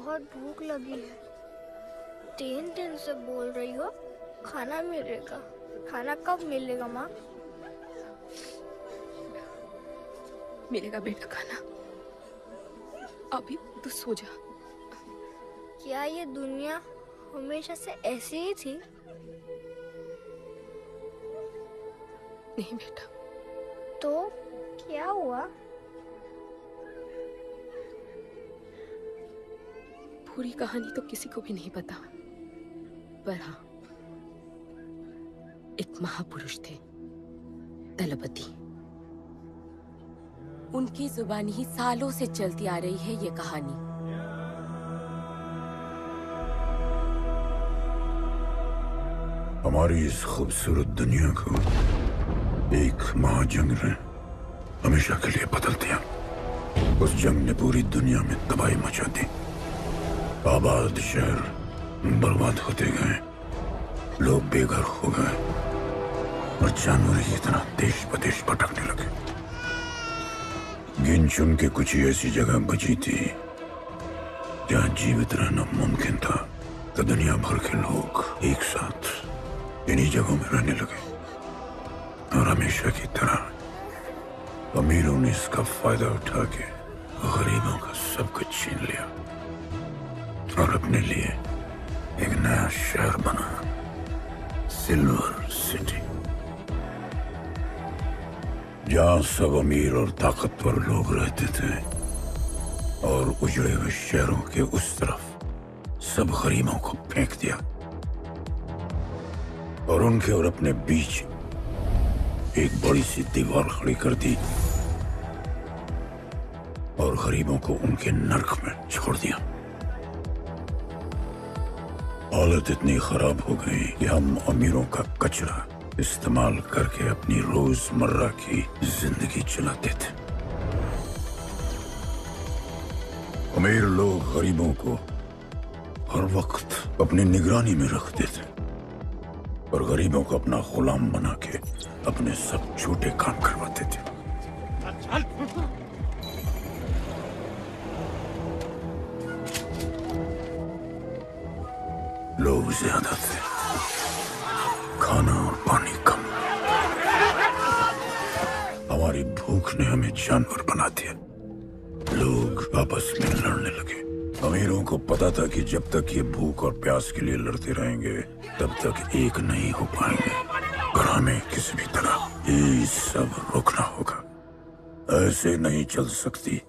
बहुत भूख लगी है। 3 दिन से बोल रही हो खाना मिलेगा। खाना कब मिलेगा माँ? मिलेगा बेटा खाना। अभी तो सो जा। क्या ये दुनिया हमेशा से ऐसी ही थी? नहीं बेटा। तो क्या हुआ? पूरी कहानी तो किसी को भी नहीं पता, पर हाँ, एक महापुरुष थे, दलपति। उनकी जुबानी ही सालों से चलती आ रही है ये कहानी। हमारी इस खूबसूरत दुनिया को एक महाजंग ने हमेशा के लिए बदल दिया। उस जंग ने पूरी दुनिया में तबाही मचा दी। आबाद शहर बर्बाद होते गए, लोग बेघर हो गए और जानवर की तरह देश प्रदेश भटकने लगे। गिन चुन के कुछ ही ऐसी जगह बची थी जहां जीवित रहना मुमकिन था। तो दुनिया भर के लोग एक साथ इन्हीं जगहों में रहने लगे और हमेशा की तरह अमीरों ने इसका फायदा उठा के गरीबों का सब कुछ छीन लिया और अपने लिए एक नया शहर बना, सिल्वर सिटी, जहां सब अमीर और ताकतवर लोग रहते थे और उजड़े हुए शहरों के उस तरफ सब गरीबों को फेंक दिया और उनके और अपने बीच एक बड़ी सी दीवार खड़ी कर दी और गरीबों को उनके नर्क में छोड़ दिया। हालत इतनी खराब हो गई कि हम अमीरों का कचरा इस्तेमाल करके अपनी रोजमर्रा की जिंदगी चलाते थे। अमीर लोग गरीबों को हर वक्त अपनी निगरानी में रखते थे और गरीबों को अपना गुलाम बना के अपने सब झूठे काम करवाते थे। लोग ज्यादा थे, खाना और पानी कम। हमारी भूख ने हमें जानवर बना दिया। लोग आपस में लड़ने लगे। अमीरों को पता था कि जब तक ये भूख और प्यास के लिए लड़ते रहेंगे तब तक एक नहीं हो पाएंगे और हमें किसी भी तरह ये सब रोकना होगा। ऐसे नहीं चल सकती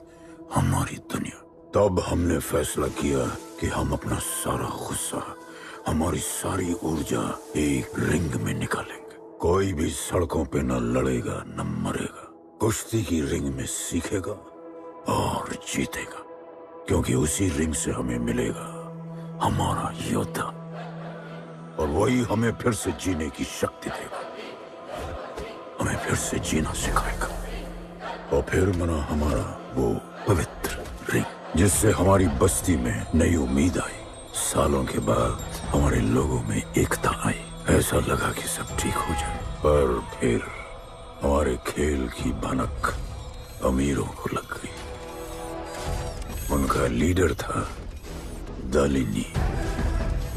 हमारी दुनिया। तब हमने फैसला किया कि हम अपना सारा गुस्सा, हमारी सारी ऊर्जा एक रिंग में निकालेंगे। कोई भी सड़कों पे न लड़ेगा न मरेगा, कुश्ती की रिंग में सीखेगा और जीतेगा, क्योंकि उसी रिंग से हमें मिलेगा हमारा योद्धा और वही हमें फिर से जीने की शक्ति देगा, हमें फिर से जीना सिखाएगा। और फिर बना हमारा वो पवित्र रिंग, जिससे हमारी बस्ती में नई उम्मीद आई। सालों के बाद हमारे लोगों में एकता आई। ऐसा लगा कि सब ठीक हो जाए, पर फिर हमारे खेल की भनक अमीरों को लग गई। उनका लीडर था दालिनी।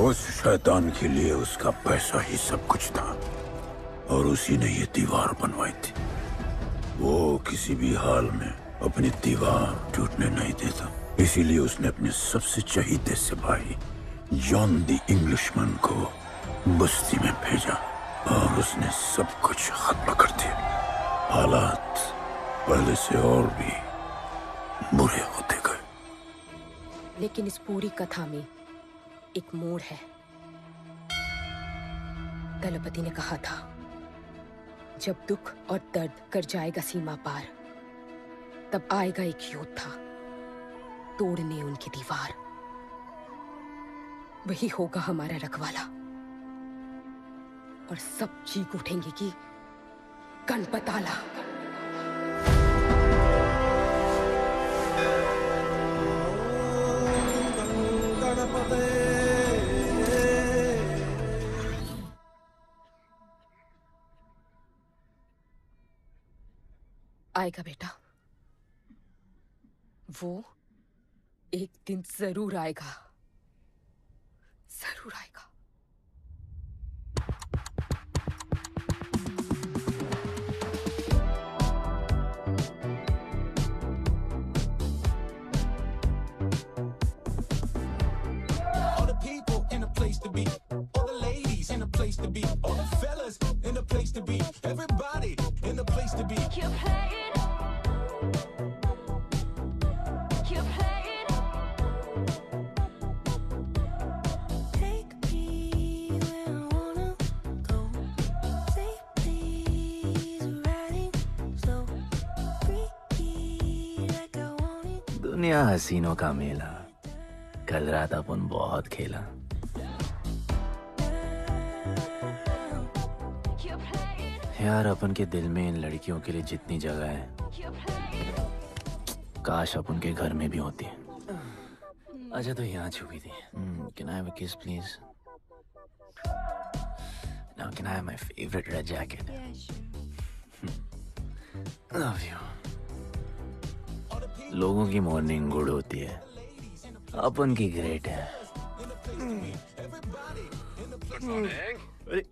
उस शैतान के लिए उसका पैसा ही सब कुछ था और उसी ने ये दीवार बनवाई थी। वो किसी भी हाल में अपनी दीवार टूटने नहीं देता, इसीलिए उसने अपने सबसे चहीते सिपाही जॉन द इंग्लिशमैन को बस्ती में भेजा और उसने सब कुछ खत्म कर दिया। हालात पहले से और भी बुरे होते गए। लेकिन इस पूरी कथा में एक मोड़ है। दलपति ने कहा था, जब दुख और दर्द कर जाएगा सीमा पार, तब आएगा एक योद्धा तोड़ने उनकी दीवार। वही होगा हमारा रखवाला और सब चीख उठेंगे कि गणपताला। आएगा बेटा, वो एक दिन जरूर आएगा, जरूर आएगा। All the people in a place to be, all the ladies in a place to be, all the fellas in a place to be, everybody in a place to be. Keep playing. Keep playing. Take me where I wanna go. Safely's riding slow. Freaky like I want it. दुनिया हसीनों का मेला, कल रात अपन बहुत खेला। Keep playing. यार अपन के दिल में इन लड़कियों के लिए जितनी जगह है, Keep playing. काश अपन के घर में भी होती। अच्छा तो यहाँ छुपी थी। Can I have a kiss please? Now can I have my favorite red jacket? Love you. लोगों की मॉर्निंग गुड होती है, अपन की ग्रेट है। अरे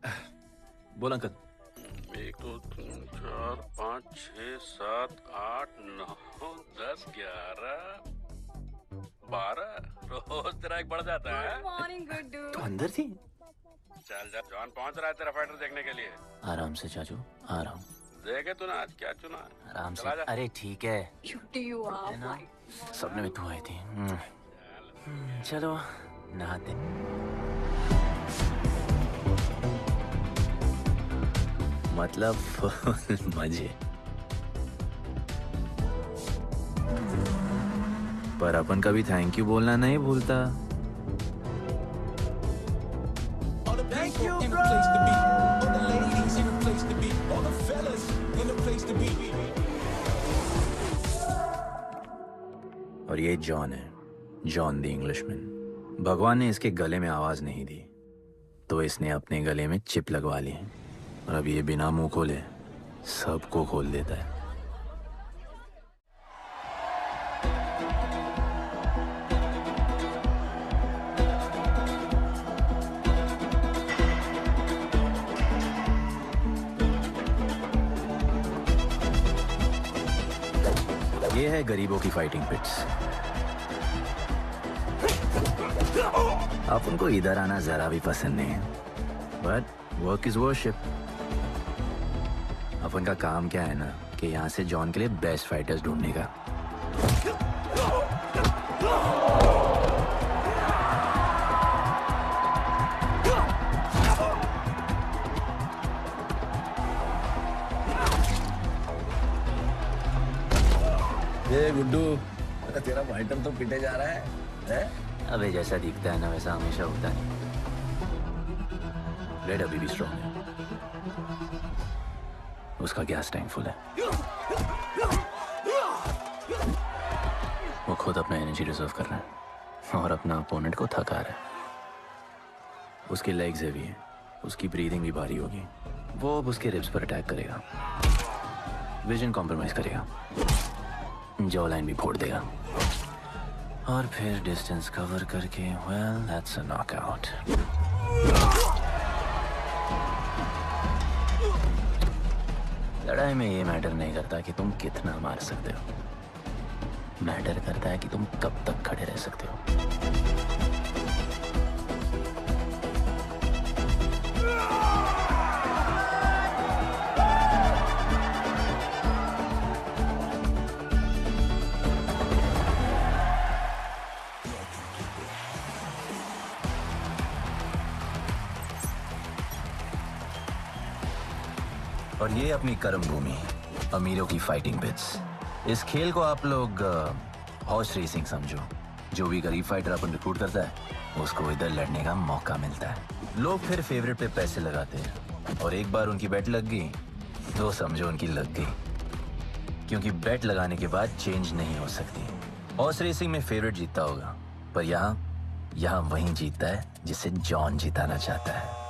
बोल अंकल। 1 2 3 4 5 6 7 8 9 10 11 12 रोज तेरा एक बढ़ जाता है। मॉर्निंग गुड्डू। तू अंदर थी? चल जा, जॉन पहुंच रहा है तेरा फाइटर देखने के लिए। आराम से चाचू, आराम। देखे तूने आज क्या चुना है? आराम से। चला जा। अरे ठीक है, क्यूटी यू आर माय। सपने में तू आई थी। चलो नहाते। मतलब फुल मजे। पर अपन कभी थैंक यू बोलना नहीं भूलता। All the people in a place to be, all the ladies in a place to be, all the fellas in a place to be. और ये जॉन है, जॉन द इंग्लिशमैन। भगवान ने इसके गले में आवाज नहीं दी, तो इसने अपने गले में चिप लगवा ली, और अब ये बिना मुंह खोले सबको खोल देता है। ये है गरीबों की फाइटिंग पिट्स। आप उनको इधर आना जरा भी पसंद नहीं है, बट वर्क इज वर्शिप। अपन का काम क्या है ना कि यहाँ से जॉन के लिए बेस्ट फाइटर्स ढूंढने का। ये गुड्डू, तेरा फाइटर तो पिटे जा रहा है? अबे जैसा दिखता है ना वैसा हमेशा होता नहीं। ब्लेड अभी भी स्ट्रॉन्ग है, उसका गैस टैंक फुल है। वो खुद अपना एनर्जी रिजर्व कर रहा है और अपना अपोनेंट को थका रहा है। उसकी लेग्स हेवी है, उसकी ब्रीदिंग भी भारी होगी। वो अब उसके रिब्स पर अटैक करेगा, विजन कॉम्प्रोमाइज करेगा, जॉ लाइन भी फोड़ देगा, और फिर डिस्टेंस कवर करके वेल दैट्स अ नॉकआउट। लड़ाई में ये मैटर नहीं करता कि तुम कितना मार सकते हो, मैटर करता है कि तुम कब तक खड़े रह सकते हो। और ये अपनी कर्म भूमि, अमीरों की फाइटिंग पिट्स। इस खेल को आप लोग हॉर्स रेसिंग समझो। जो भी गरीब फाइटर अपन रिक्रूट करता है उसको इधर लड़ने का मौका मिलता है। लोग फिर फेवरेट पे पैसे लगाते हैं, और एक बार उनकी बेट लग गई तो समझो उनकी लग गई, क्योंकि बेट लगाने के बाद चेंज नहीं हो सकती। हॉर्स रेसिंग में फेवरेट जीतता होगा, पर यहाँ वही जीतता है जिसे जॉन जिताना चाहता है।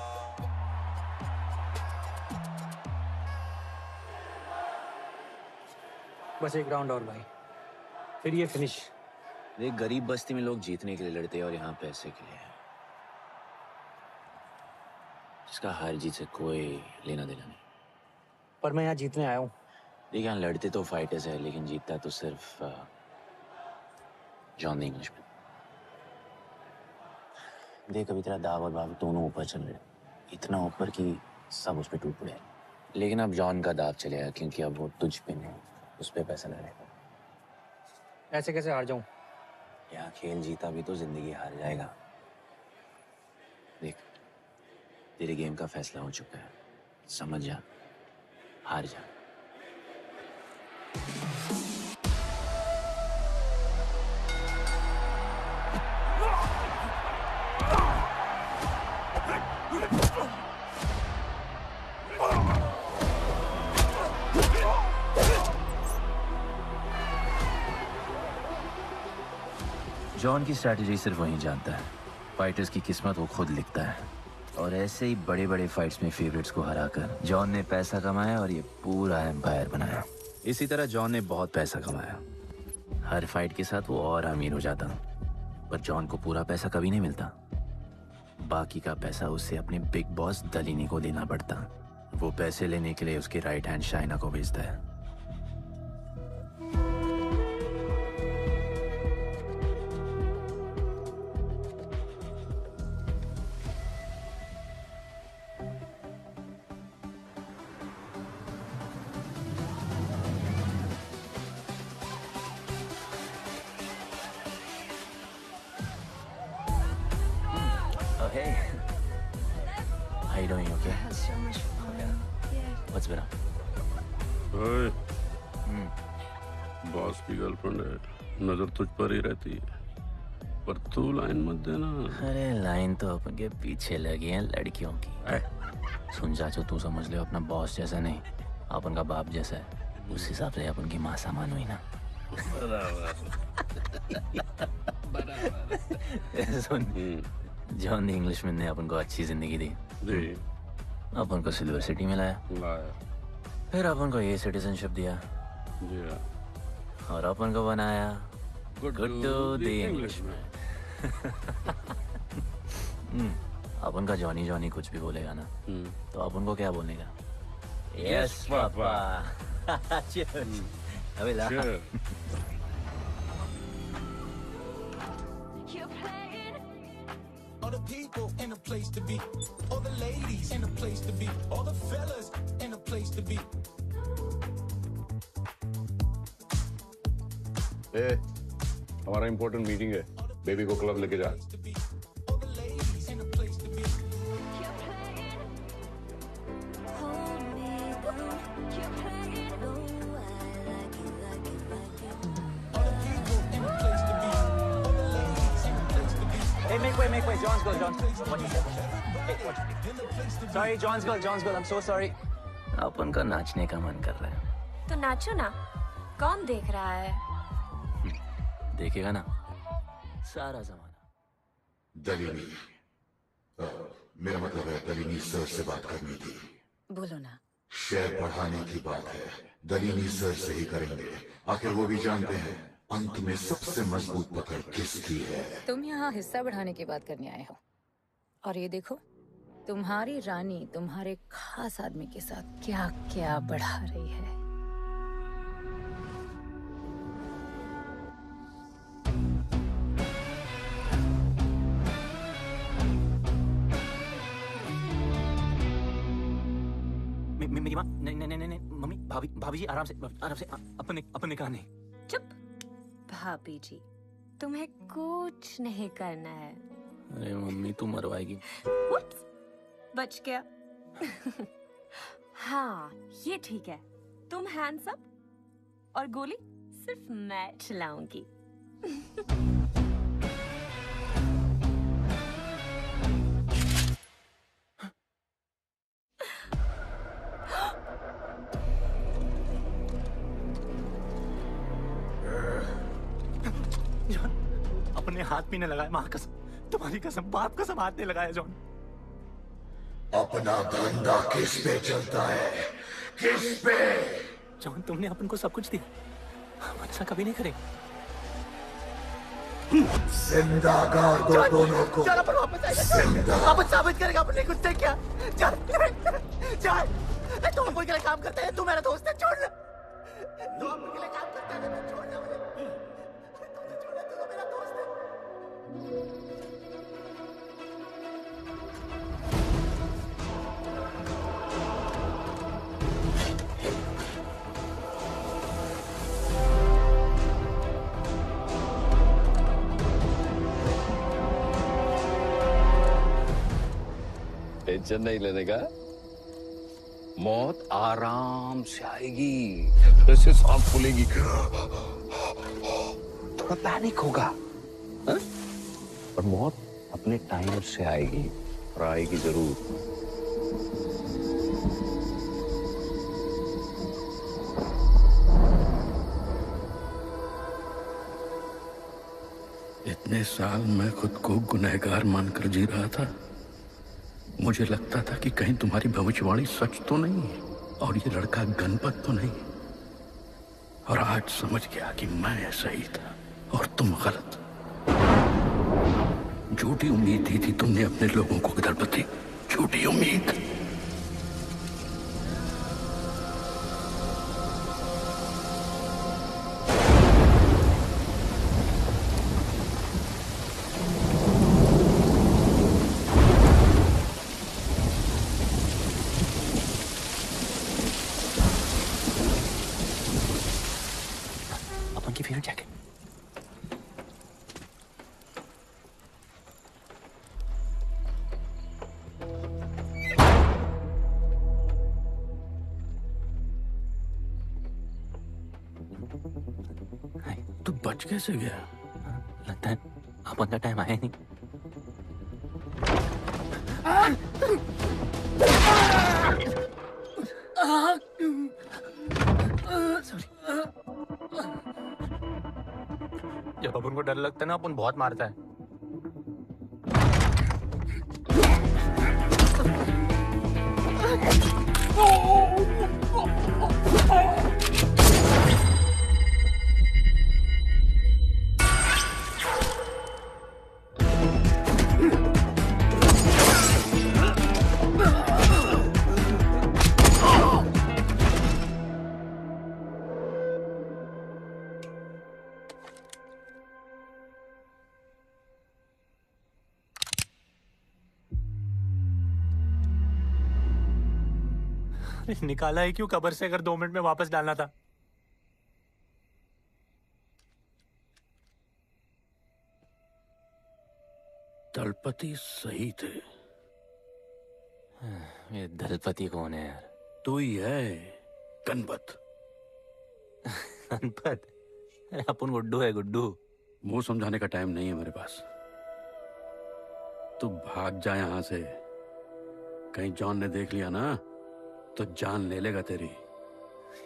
बस एक राउंड और भाई, फिर ये फिनिश। एक गरीब बस्ती में लोग जीतने के लिए लड़ते हैं और यहाँ पैसे के लिए, जिसका हार जीत से कोई लेना देना नहीं। पर मैं यहाँ जीतने आया हूँ। देख, यहाँ लड़ते तो फाइटर्स है, लेकिन जीतता तो सिर्फ जॉन द इंग्लिशमैन। देख, अभी तेरा दाव और बाव दोनों ऊपर चल रहे, इतना ऊपर कि सब उस पर टूट पड़े। लेकिन अब जॉन का दाव चलेगा, क्योंकि अब वो तुझ पे नहीं, उस पे पैसा लड़ेगा। ऐसे कैसे हार जाऊँ? यहाँ खेल जीता भी तो जिंदगी हार जाएगा। देख, तेरे गेम का फैसला हो चुका है, समझ जा, हार जा। जॉन की स्ट्रैटेजी सिर्फ वही जानता है, फाइटर्स की किस्मत वो खुद लिखता है। और ऐसे ही बड़े बड़े फाइट्स में फेवरेट्स को हराकर जॉन ने पैसा कमाया और ये पूरा एम्पायर बनाया। इसी तरह जॉन ने बहुत पैसा कमाया, हर फाइट के साथ वो और अमीर हो जाता। पर जॉन को पूरा पैसा कभी नहीं मिलता, बाकी का पैसा उसे अपने बिग बॉस दलीनी को देना पड़ता। वो पैसे लेने के लिए उसके राइट हैंड शाइना को भेजता है। Hey, how you doing? Okay. So much fun. Yeah. What's been up? ओए, बॉस की गर्लफ्रेंड है, नजर तुझ पर ही रहती है, पर तू लाइन मत देना। अरे लाइन तो अपन के पीछे लगी है लड़कियों की। सुन चाचू, तू समझ ले अपना बॉस जैसा नहीं, अपन का बाप जैसा है। उस हिसाब से अपन की माँ सामान हुई ना। सुन, जॉन द इंग्लिशमैन ने अपन को अच्छी जिंदगी दी, अपन को सिल्वर सिटी में लाया, फिर अपन को ये सिटीजनशिप दिया, और अपन को बनाया गुड्डू द इंग्लिशमैन। अपन का जॉनी जॉनी कुछ भी बोलेगा ना, तो अपन को क्या बोलेगा? Yes papa. अबे ला। You're playing. All the people in a place to be. All the ladies in a place to be. All the fellas in a place to be. हमारा इम्पोर्टेंट मीटिंग है, बेबी को club लेके जा। All the ladies in a place to be. You're playing. Hold me down. You're playing. No, I like it, like it, like it. All the people in a place to be. All the ladies in a place to be. Hey, make way. John's girl, John. What you said? Hey, what? Sorry, John's girl. I'm so sorry. अपन का नाचने का मन कर रहा है। तो नाचो ना, कौन देख रहा है? देखेगा ना सारा जमाना। दलीनी, मेरा मतलब है दलीनी सर से बात करनी थी। बोलो ना। शेयर बढ़ाने की बात है, दलीनी सर से ही करेंगे। आखिर वो भी जानते हैं अंत में सबसे मजबूत पकड़ किसकी है। तुम यहाँ हिस्सा बढ़ाने की बात करने आए हो, और ये देखो तुम्हारी रानी तुम्हारे खास आदमी के साथ क्या क्या बढ़ा रही है। मेरी माँ, नहीं, मम्मी, भाभी जी, आराम से, अपन ने कहा नहीं। चुप। भाभी जी, तुम्हें कुछ नहीं करना है। अरे मम्मी, तू मरवाएगी। Oops, बच गया। हाँ, ये ठीक है। तुम हैंड्स अप और गोली सिर्फ मैं चलाऊंगी। जॉन, अपने हाथ भी नहीं लगाया, माँ कसम, तुम्हारी कसम, बाप कसम, हाथ नहीं लगाया जॉन। अपना धंधा किस पे चलता है, किस पे? जॉन, तुमने अपन को सब कुछ दिया, हम ऐसा कभी नहीं करेंगे। जिंदा गाड़ दो दोनों को। चल अपन वापस आएगा। अपन साबित करेगा अपने कुछ से क्या। चल चल। तू अपन के लिए काम करता है, तू मेरा दोस्त है, छोड़। तू अपन के लिए काम करता है, तू छोड़ मुझे। तू छोड़, तू तो मेरा दोस्त है। टेंशन नहीं लेने का, मौत आराम से आएगी, ऐसे सांस फूलेगी, थोड़ा पैनिक होगा, हा? पर मौत अपने टाइम से आएगी और आएगी जरूर। इतने साल मैं खुद को गुनहगार मानकर जी रहा था। मुझे लगता था कि कहीं तुम्हारी भविष्यवाणी सच तो नहीं है और ये लड़का गणपत तो नहीं। और आज समझ गया कि मैं सही था और तुम गलत। झूठी उम्मीद दी थी तुमने अपने लोगों को गणपति, झूठी उम्मीद। अपन की फेवरेट जैकेट। तू बच कैसे गया? लगता है अपन का टाइम आया नहीं। जब अपन को डर लगता है ना, अपन बहुत मारता है। निकाला है क्यों कब्र से, अगर 2 मिनट में वापस डालना था। दलपति सही थे। ये दलपति कौन है यार? तू ही है गणपत। गणपत? अरे अपन गुड्डू है, गुड्डू। वो समझाने का टाइम नहीं है मेरे पास। तू भाग जा यहां से। कहीं जॉन ने देख लिया ना तो जान ले लेगा तेरी।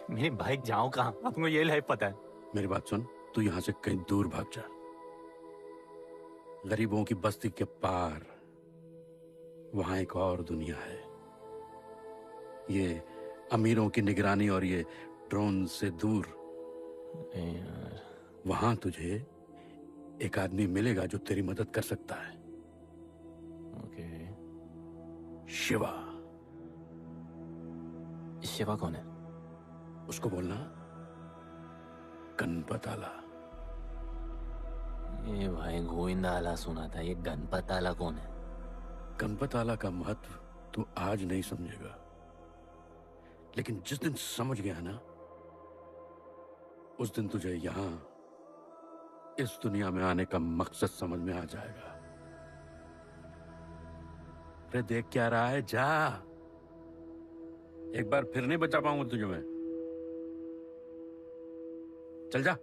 मेरी बाइक जाऊं कहाँ? आपको ये लाइफ पता है। मेरी बात सुन, तू यहां से कहीं दूर भाग जा। गरीबों की बस्ती के पार वहां एक और दुनिया है। ये अमीरों की निगरानी और ये ड्रोन से दूर। वहां तुझे एक आदमी मिलेगा जो तेरी मदद कर सकता है। ओके। शिवा। शिवा कौन है? उसको बोलना गणपत आला। ये भाई गोविंदा आला सुना था, ये गणपत आला कौन है? गणपत आला का महत्व तू आज नहीं समझेगा, लेकिन जिस दिन समझ गया ना, उस दिन तुझे यहां इस दुनिया में आने का मकसद समझ में आ जाएगा। अरे देख क्या रहा है, जा। एक बार फिर नहीं बचा पाऊंगा तुझे मैं। चल जा।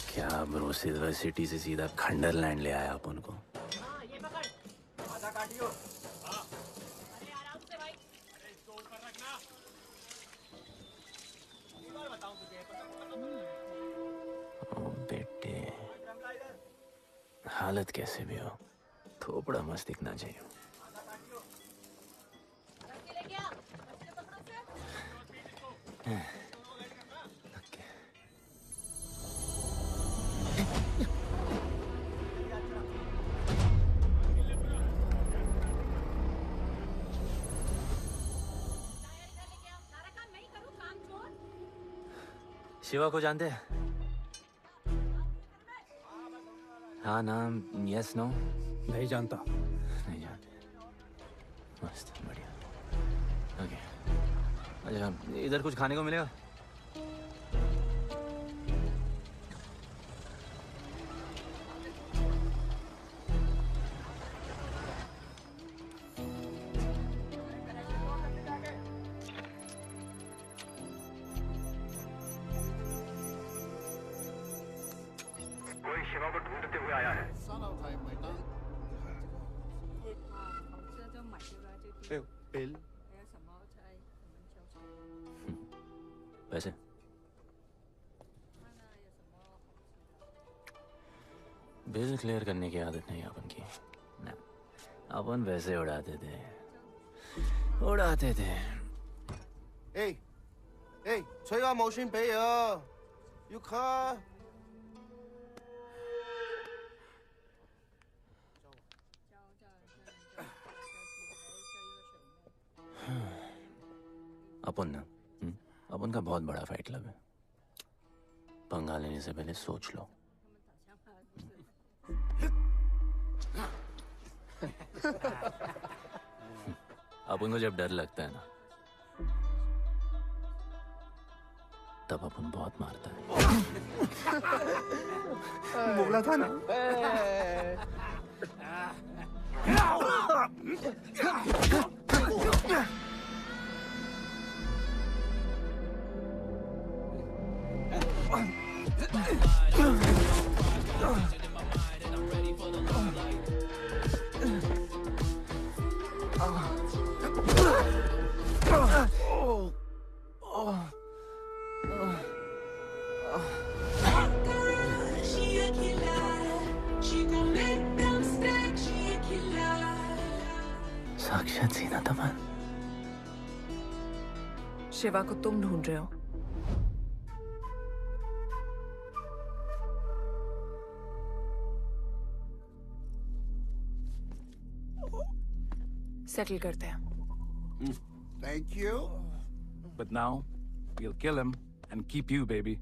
क्या ब्रो सिल्वर सिटी से सीधा खंडरलैंड ले आया अपन को। ओ बेटे, हालत कैसे भी हो, थोपड़ा मस्त दिखना चाहिए। शिवा को जानते हैं? हाँ नाम, यस नो? नहीं जानता। नहीं जानते। मस्त, बढ़िया। ओके, अच्छा इधर कुछ खाने को मिलेगा? शिवा को ढूंढते हुए आया है। बिल पैसे? बिल क्लियर करने की आदत नहीं अपन की ना, अपन वैसे उड़ाते थे।催我冇算俾啊，要卡。 अपन ना, अपन का बहुत बड़ा फाइट क्लब है। पंगा लेने से पहले सोच लो। अपन को जब डर लगता है ना, तब अपन बहुत मारता है। बोला था ना। साक्षात सीना तमन। शिवा को तुम ढूंढ रहे हो? सेटल करते हैं। Thank you. But now, we'll kill him and keep you, baby.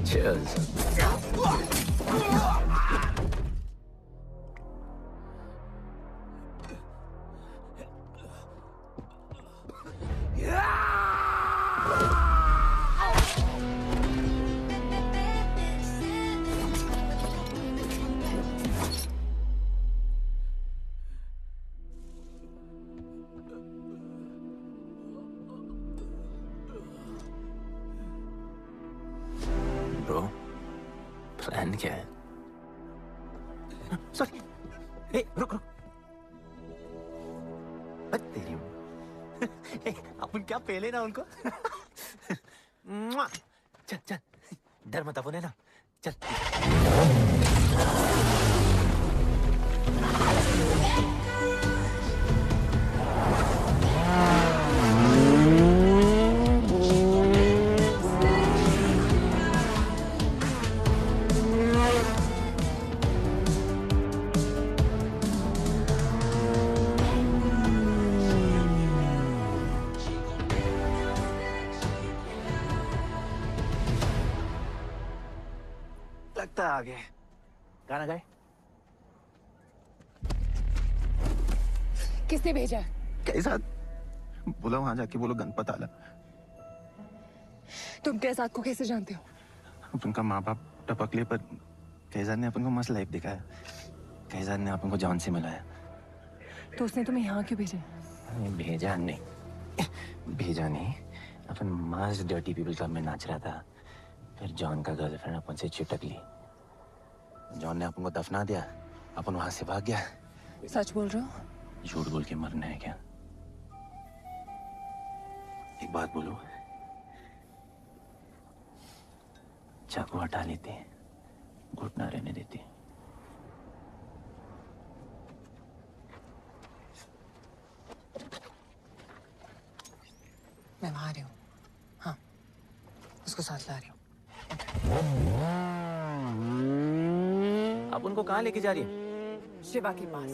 Cheers. Bro, plan क्या है? सॉरी, रुक। अपन क्या पहले ना उनको। मुआ। चल चल, डर मत अपन है ना, चल। लगता है आगे गाना गाए। किसने भेजा है? कैसा बोला, वहां जाके बोलो गणपत आला। तुम कैसाद को कैसे जानते हो? उनका माँ बाप टपकले, पर कैसाद ने अपन को मस्त लाइफ दिखाया। कैसाद ने अपन को जॉन से मिलाया। तो उसने तुम्हें यहाँ क्यों भेजा? भेजा नहीं, भेजा नहीं। अपन मस्त डर्टी पीपल क्लब में नाच रहा था, फिर जॉन का गर्लफ्रेंड अपन से चिपक ली। जॉन ने अपन को दफना दिया, अपन वहां से भाग गया। सच बोल रहे हो? झूठ बोल के मरना है क्या? एक बात बोलूं, चाकू हटा लेते, घुटना रहने देते। मैं वहां आ रही हूँ। हाँ, उसको साथ ला रही हूँ। आप उनको कहाँ लेके जा रही हैं? शिवा के पास।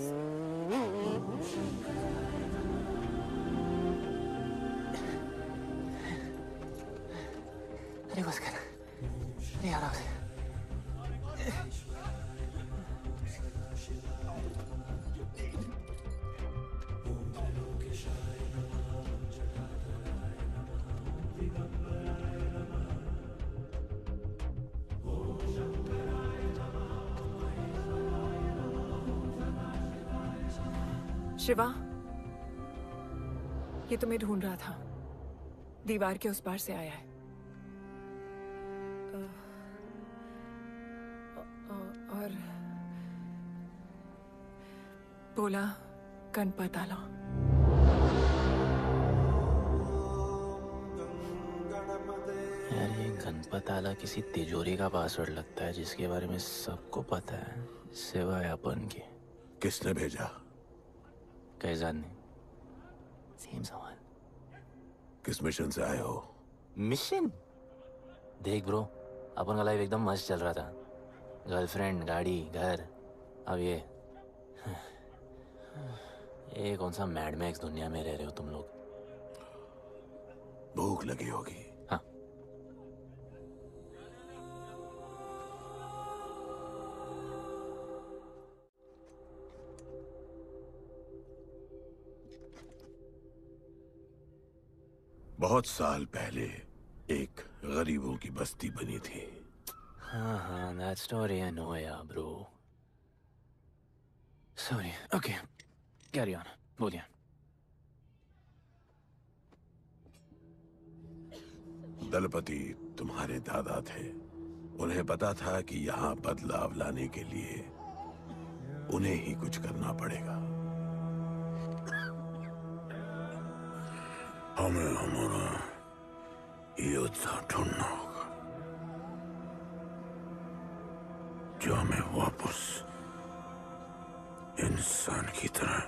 अरे बस कर, अरे आराम से। शिवा, ये तुम्हें ढूंढ रहा था। दीवार के उस पार से आया है। और बोला गणपत आला। यार ये गणपत आला किसी तिजोरी का पासवर्ड लगता है जिसके बारे में सबको पता है सिवाय अपन के। किसने भेजा? कैसाद ने। सेम सवाल। किस मिशन से आए हो? मिशन? देख ब्रो, अपन का लाइफ एकदम मस्त चल रहा था। गर्लफ्रेंड, गाड़ी, घर। अब ये कौन सा मैड मैक्स दुनिया में रह रहे हो तुम लोग। भूख लगी होगी। हाँ। बहुत साल पहले एक गरीबों की बस्ती बनी थी। हाँ, that story I know, yeah, bro. Sorry. Okay, carry on. बोलिए। दलपति तुम्हारे दादा थे। उन्हें पता था कि यहाँ बदलाव लाने के लिए उन्हें ही कुछ करना पड़ेगा। हमें हमारा योद्धा ढूंढना होगा जो हमें वापस इंसान की तरह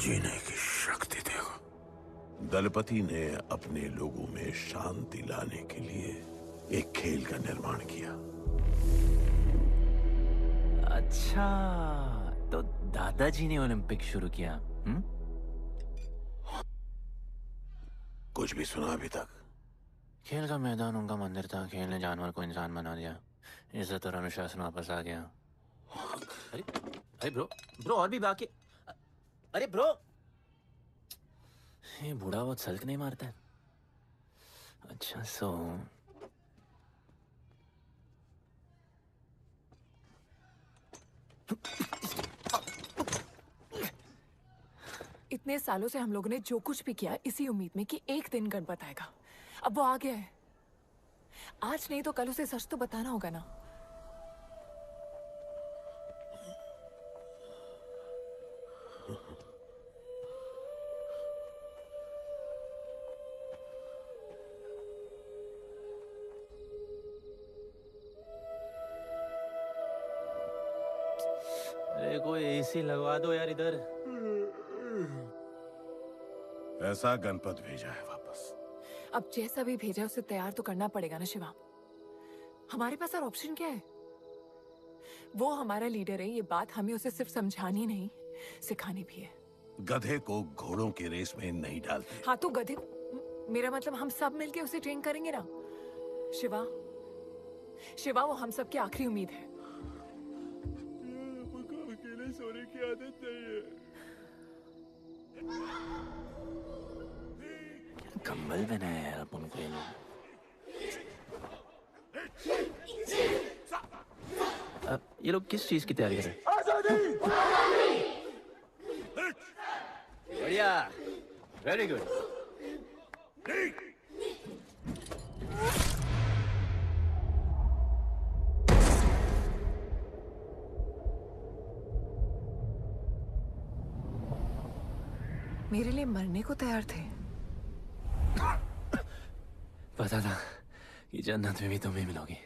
जीने की शक्ति देगा। दलपति ने अपने लोगों में शांति लाने के लिए एक खेल का निर्माण किया। अच्छा, तो दादाजी ने ओलंपिक शुरू किया। कुछ भी सुना अभी तक? खेल का मैदान उनका मंदिर था। खेल ने जानवर को इंसान बना दिया। इज्जत और अनुशासन वापस आ गया। अरे अरे ब्रो और भी बाकी। अरे ब्रो, ये बूढ़ा बहुत सल्क नहीं मारता है। अच्छा सो इतने सालों से हम लोगों ने जो कुछ भी किया इसी उम्मीद में कि एक दिन गणपत आएगा। अब वो आ गया है। आज नहीं तो कल उसे सच तो बताना होगा ना। कोई एसी लगवा दो यार इधर। ऐसा गणपत भेजा है वापस। अब जैसा भी भेजा उसे तैयार तो करना पड़ेगा ना शिवा। हमारे पास और ऑप्शन क्या है? वो हमारा लीडर है, ये बात हमें उसे सिर्फ समझानी नहीं सिखानी भी है। गधे को घोड़ों की रेस में नहीं डालते। हाँ तो गधे, मेरा मतलब हम सब मिलके उसे ट्रेन करेंगे ना। शिवा, शिवा वो हम सब की आखिरी उम्मीद है। मुझको अकेले सोने की आदत नहीं है। कंबल बनाया यार अपन को ये लोग। ये लोग किस चीज की तैयारी कर रहे हैं? बढ़िया, वेरी गुड। मेरे लिए मरने को तैयार थे। पता था कि जन्नत में भी तुम ही मिलोगी।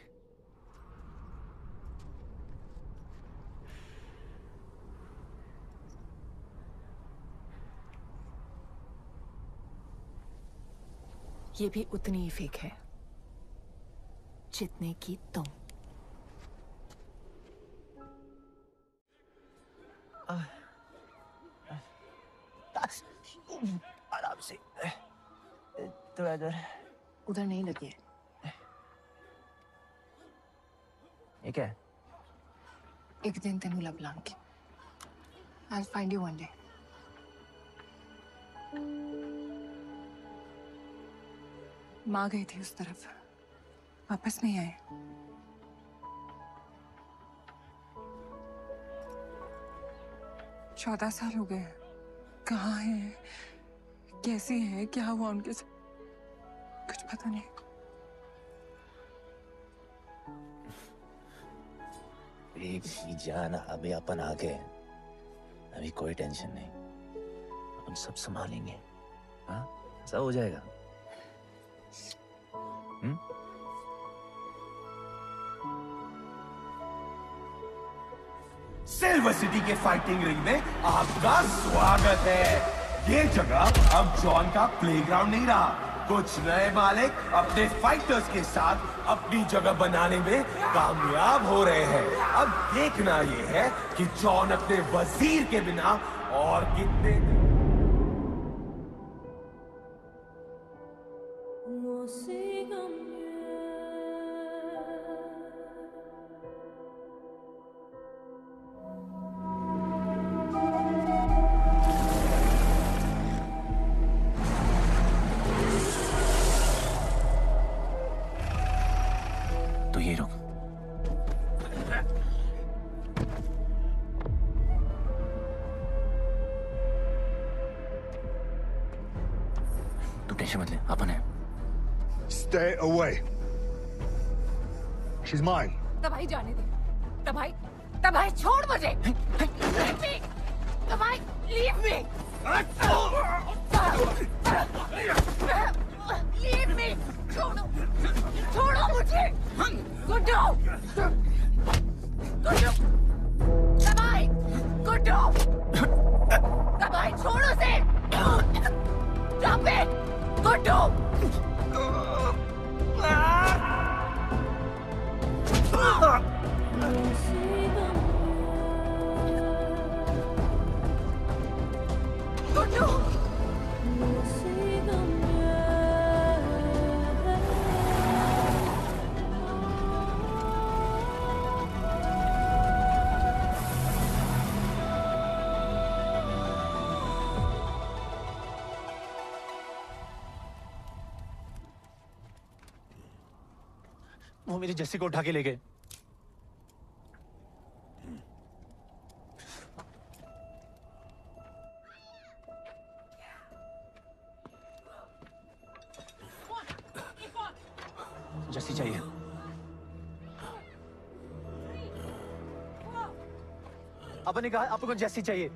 ये भी उतनी ही फेक है जितने की तुम। आराम से थोड़ा इधर। उधर नहीं लगी है। ये क्या है? एक दिन तेनू लब Langi. I'll find you one day. माँ गई थी उस तरफ, वापस नहीं आए। चौदह साल हो गए। कहाँ है, कैसी है, क्या हुआ उनके साथ, कुछ पता नहीं। बेबी जान, अभी अपन आ गए, अभी कोई टेंशन नहीं, अपन सब संभालेंगे। हाँ, सब हो जाएगा। सिल्वर सिटी के फाइटिंग रिंग में आपका स्वागत है। ये जगह अब जॉन का प्लेग्राउंड नहीं रहा। कुछ नए मालिक अपने फाइटर्स के साथ अपनी जगह बनाने में कामयाब हो रहे हैं। अब देखना ये है कि जॉन अपने वजीर के बिना और कितने तो ये रुक। तू टेंशन मत ले, अपन है। Stay away. She's mine. तबाही जाने दे। तबाही, तबाही छोड़ मुझे। Leave me. तबाही, leave me. Leave me. छोड़ो, छोड़ो मुझे। गुड्डू, गुड्डू, तबाही, गुड्डू, तबाही छोड़ो से। Stop it, Guddu. गुड्डू। वो मेरी जस्सी को उठा के ले गए। जस्सी चाहिए। अपन ने कहा आपको जस्सी चाहिए।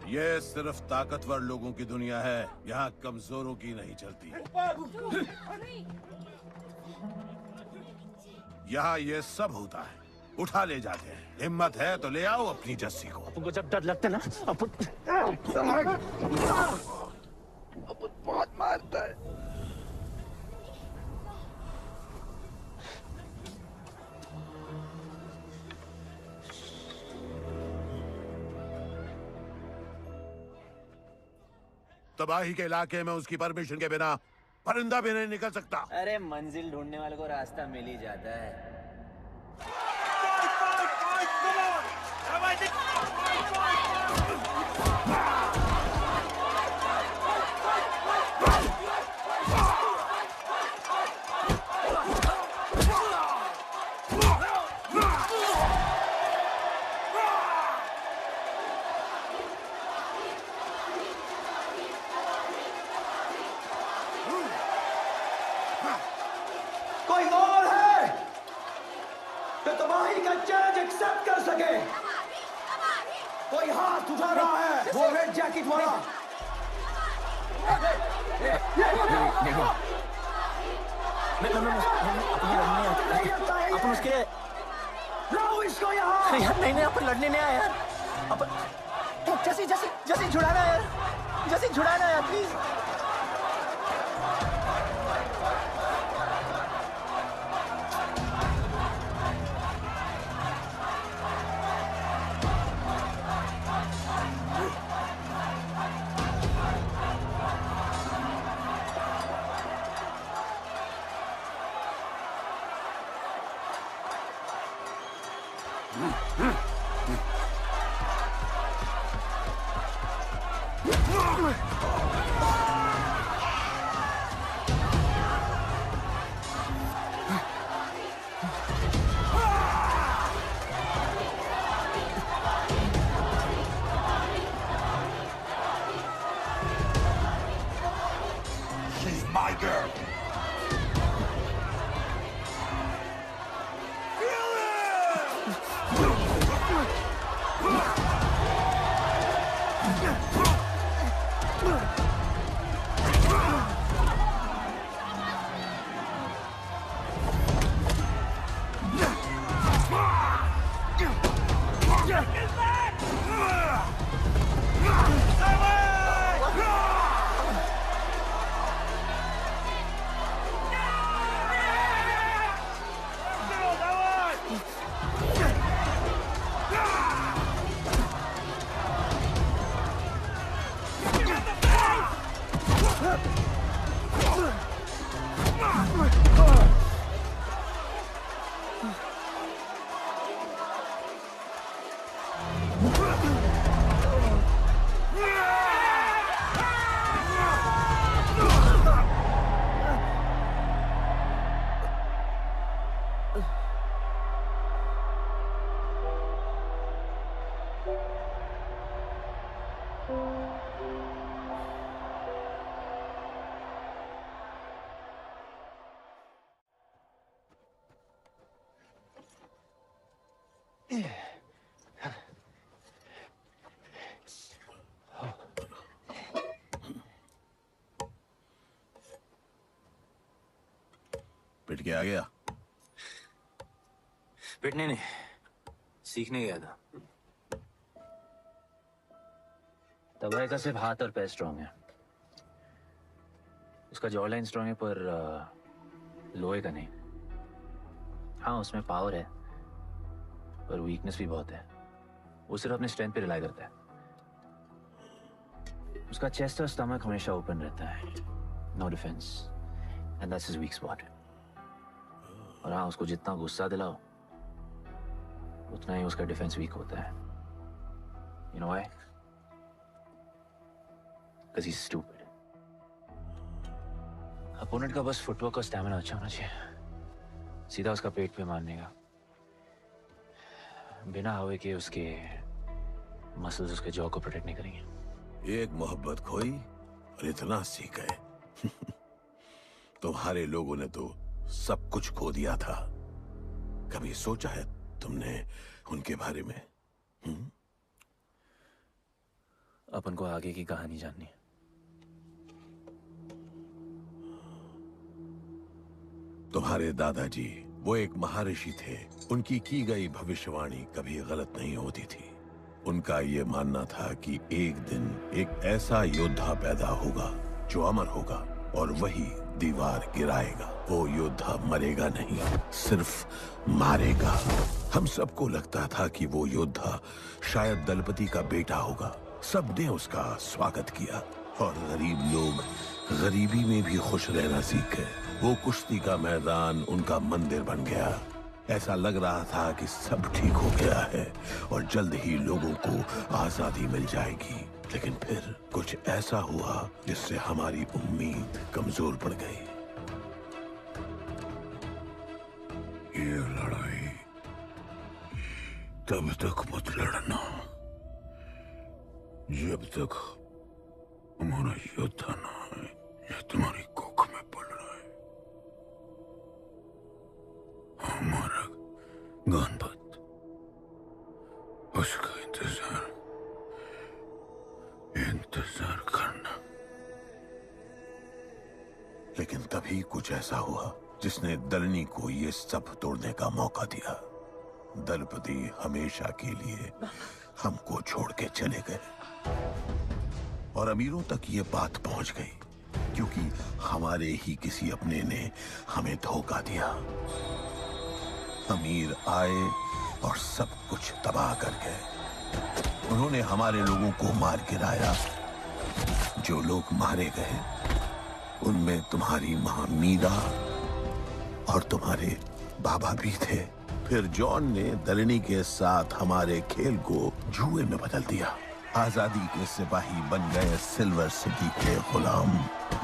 ये सिर्फ ताकतवर लोगों की दुनिया है, यहाँ कमजोरों की नहीं चलती। यहाँ ये सब होता है। उठा ले जाते हैं। हिम्मत है तो ले आओ अपनी जस्सी को। तुमको जब डर लगता है ना अपन बहुत मारता है। तबाही के इलाके में उसकी परमिशन के बिना परिंदा भी नहीं निकल सकता। अरे मंजिल ढूंढने वाले को रास्ता मिल ही जाता है। कोई और है जो तबाही का चैलेंज एक्सेप्ट कर सके? कोई हाथ उठा रहा है, वो रेड जैकेट वाला। अपन उसके लाओ इसको यहाँ। यार नहीं अपन लड़ने नहीं आया यार। अपन जैसी जैसी जैसी छुड़ाना यार, जैसी छुड़ाना यार प्लीज। She's my girl. पिट के आ गया? पिटने नहीं, सीखने गया था। तबाही का सिर्फ हाथ और पैर स्ट्रांग है, उसका जॉ लाइन स्ट्रांग है, पर लोहे का नहीं। हाँ उसमें पावर है, पर वीकनेस भी बहुत है। वो सिर्फ अपने स्ट्रेंथ पे रिलाई करता है। उसका चेस्ट और स्टमक हमेशा ओपन रहता है, no defence, and that's his weak spot. और हाँ उसको जितना गुस्सा दिलाओ उतना ही उसका डिफेंस वीक होता है। You know why? Because he's stupid. Opponent का बस फुटवर्क और स्टैमिना अच्छा होना चाहिए, सीधा उसका पेट पे मारने का, बिना हवा के उसके मसल्स उसके जॉ को प्रोटेक्ट नहीं करेंगे। एक मोहब्बत खोई और इतना सीख गए। तुम्हारे लोगों ने तो सब कुछ खो दिया था। कभी सोचा है तुमने उनके बारे में? अपन को आगे की कहानी जाननी है। तुम्हारे दादाजी वो एक महर्षि थे। उनकी की गई भविष्यवाणी कभी गलत नहीं होती थी। उनका ये मानना था कि एक दिन एक ऐसा योद्धा पैदा होगा जो अमर होगा और वही दीवार गिराएगा। वो योद्धा मरेगा नहीं, सिर्फ मारेगा। हम सबको लगता था कि वो योद्धा शायद दलपति का बेटा होगा। सबने उसका स्वागत किया और गरीब लोग गरीबी में भी खुश रहना सीख गए। वो कुश्ती का मैदान उनका मंदिर बन गया। ऐसा लग रहा था कि सब ठीक हो गया है और जल्द ही लोगों को आजादी मिल जाएगी। लेकिन फिर कुछ ऐसा हुआ जिससे हमारी उम्मीद कमजोर पड़ गई। ये लड़ाई तब तक मत लड़ना जब तक हमारा योद्धा ना है या तुम्हारी कोख में पल रहा है। हमारा गणपत, उसका इंतजार करना। लेकिन तभी कुछ ऐसा हुआ जिसने दलनी को ये सब तोड़ने का मौका दिया। दलपति हमेशा के लिए हमको छोड़ के चले गए और अमीरों तक ये बात पहुंच गई क्योंकि हमारे ही किसी अपने ने हमें धोखा दिया। अमीर आए और सब कुछ तबाह कर गए। उन्होंने हमारे लोगों को मार गिराया। जो लोग मारे गए उनमें तुम्हारी मां मीरा और तुम्हारे बाबा भी थे। फिर जॉन ने दलनी के साथ हमारे खेल को जुए में बदल दिया। आजादी के सिपाही बन गए सिल्वर सिटी के गुलाम।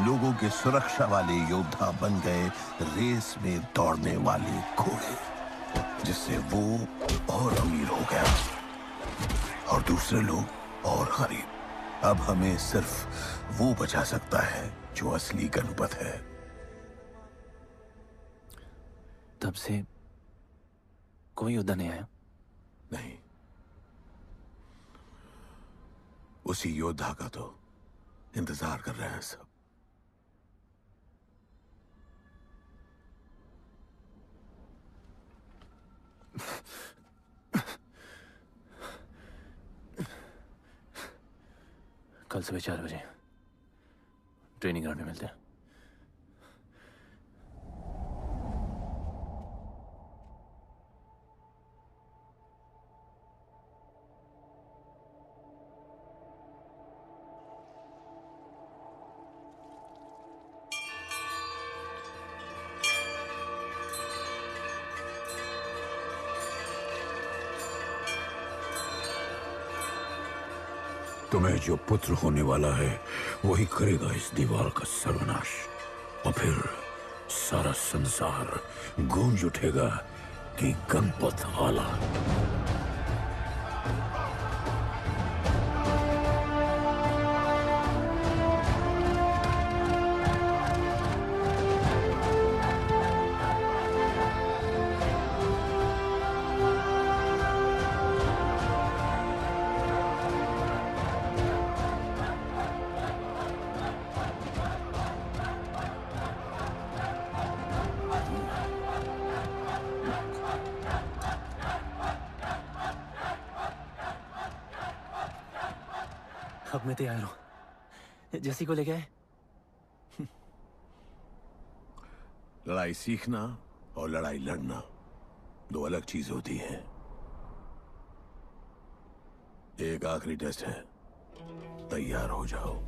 लोगों के सुरक्षा वाले योद्धा बन गए रेस में दौड़ने वाले घोड़े, जिससे वो और अमीर हो गया और दूसरे लोग और गरीब। अब हमें सिर्फ वो बचा सकता है जो असली गणपत है। तब से कोई योद्धा नहीं आया? नहीं, उसी योद्धा का तो इंतजार कर रहे हैं सब। कल सुबह 4 बजे ट्रेनिंग ग्राउंड में मिलते हैं। तुम्हें जो पुत्र होने वाला है वही करेगा इस दीवार का सर्वनाश। और फिर सारा संसार गूंज उठेगा कि गणपत आला। अब मैं तैयार हूं। जैसी को लेके आए। लड़ाई सीखना और लड़ाई लड़ना दो अलग चीज होती है। एक आखिरी टेस्ट है, तैयार हो जाओ।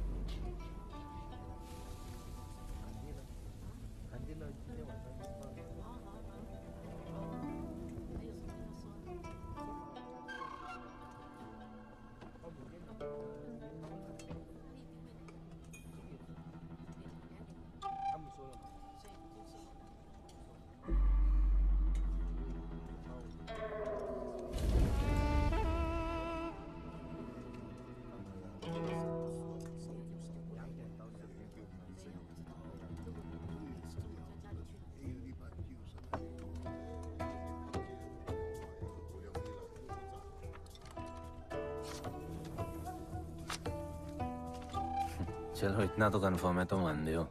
चलो इतना तो कंफर्म है तो मान दो।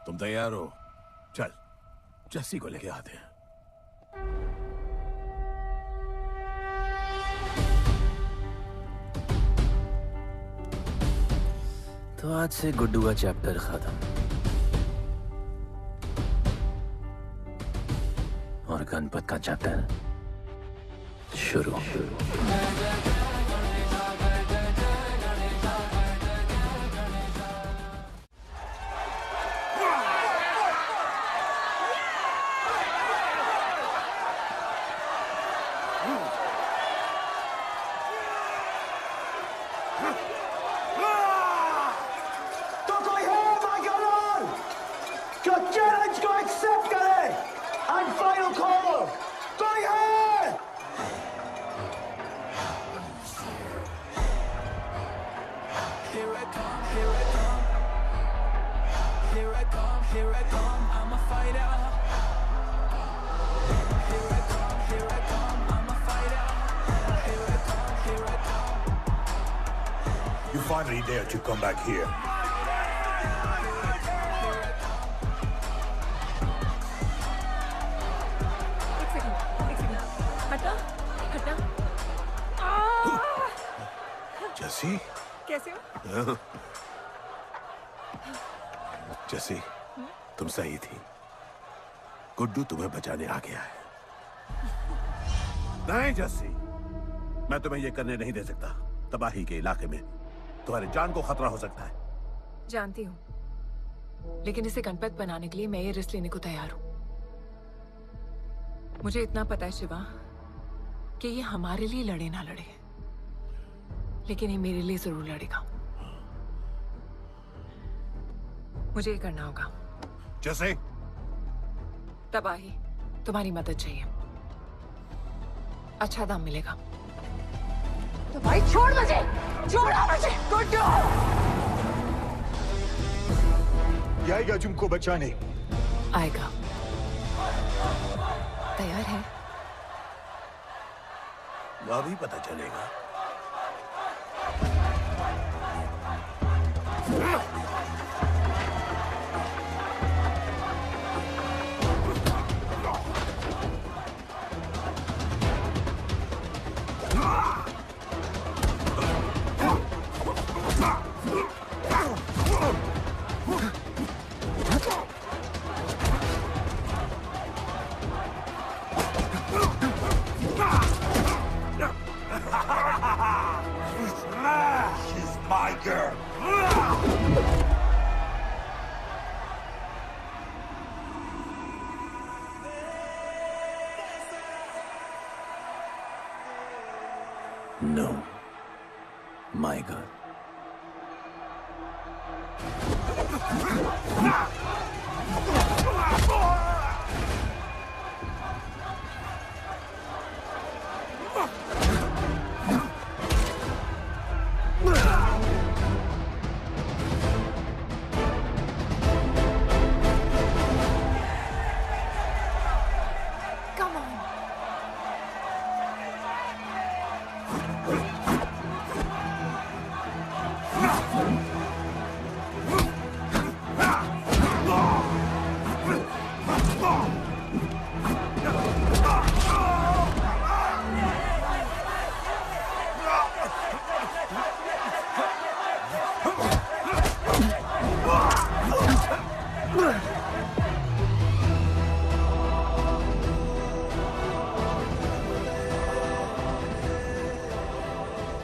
तुम तैयार हो? चल जस्सी को लेके आते हैं। तो आज से गुड्डू का चैप्टर खत्म और गणपत का चैप्टर शुरू। You finally dare to come back here. हटा हटा। जस्सी कैसे हो? जस्सी तुम सही थी। गुड्डू तुम्हें बचाने आ गया है। नहीं जस्सी, मैं तुम्हें ये करने नहीं दे सकता। तबाही के इलाके में तुम्हारी जान को खतरा हो सकता है। जानती हूँ, लेकिन इसे गणपत बनाने के लिए मैं ये रिस्क लेने को तैयार हूँ। मुझे इतना पता है शिवा कि ये हमारे लिए लड़े ना लड़े, लेकिन ये मेरे लिए जरूर लड़ेगा। मुझे ये करना होगा। जैसे तबाही, तुम्हारी मदद चाहिए। अच्छा दाम मिलेगा। तो भाई छोड़ मुझे, छोड़ो मुझे, गुड्डू। ये आएगा तुमको बचाने। आएगा। तैयार है? अभी पता चलेगा। She's my girl. No, my girl. Come on.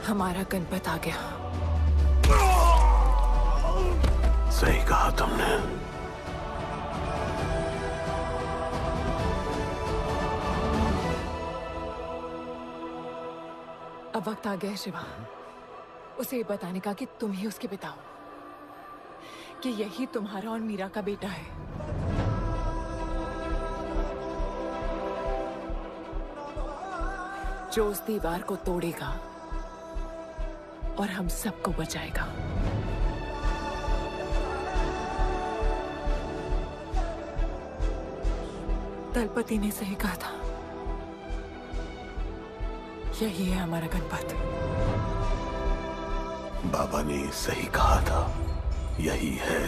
हमारा गणपत आ गया। सही कहा तुमने। अब वक्त आ गया है शिवा, उसे ये बताने का कि तुम ही उसके पिता हो, कि यही तुम्हारा और मीरा का बेटा है। जो उस दीवार को तोड़ेगा और हम सबको बचाएगा। दलपति ने सही कहा था, यही है हमारा गणपत। बाबा ने सही कहा था, यही है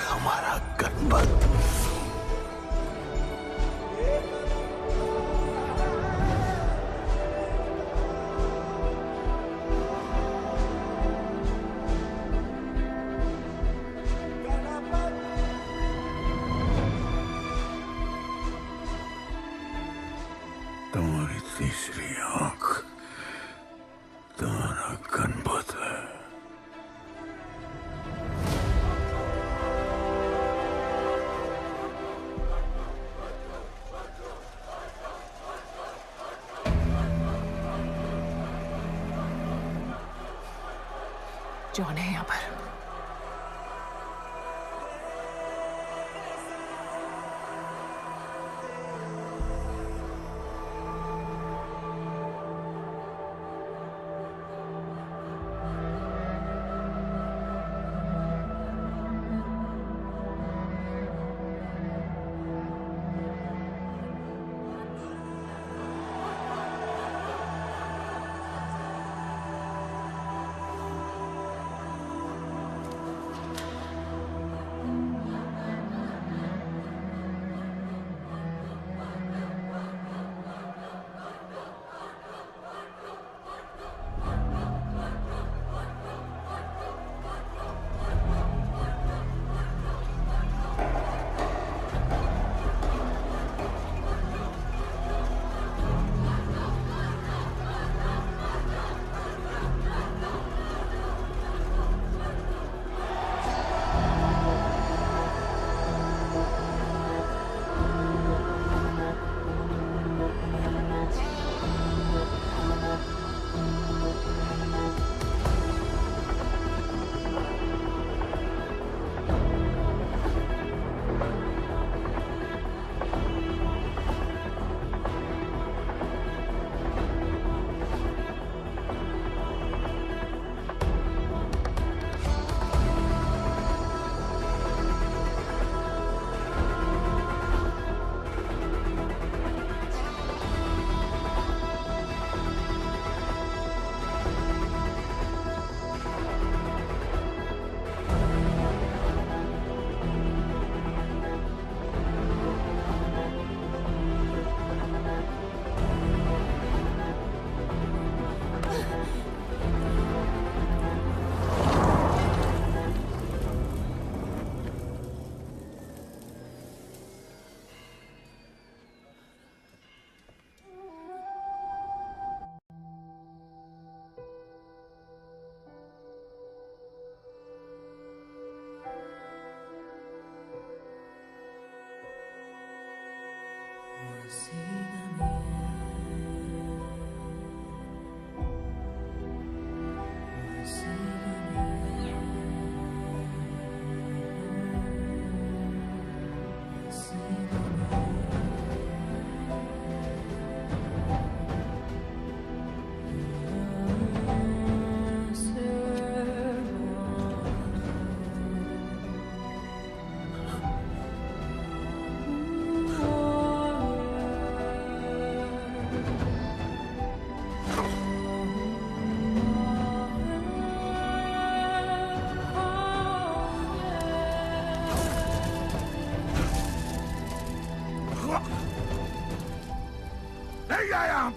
हमारा गणपत। तुम्हारी तीसरी आंख तुम्हारा गणपत है। जॉन है यहाँ पर।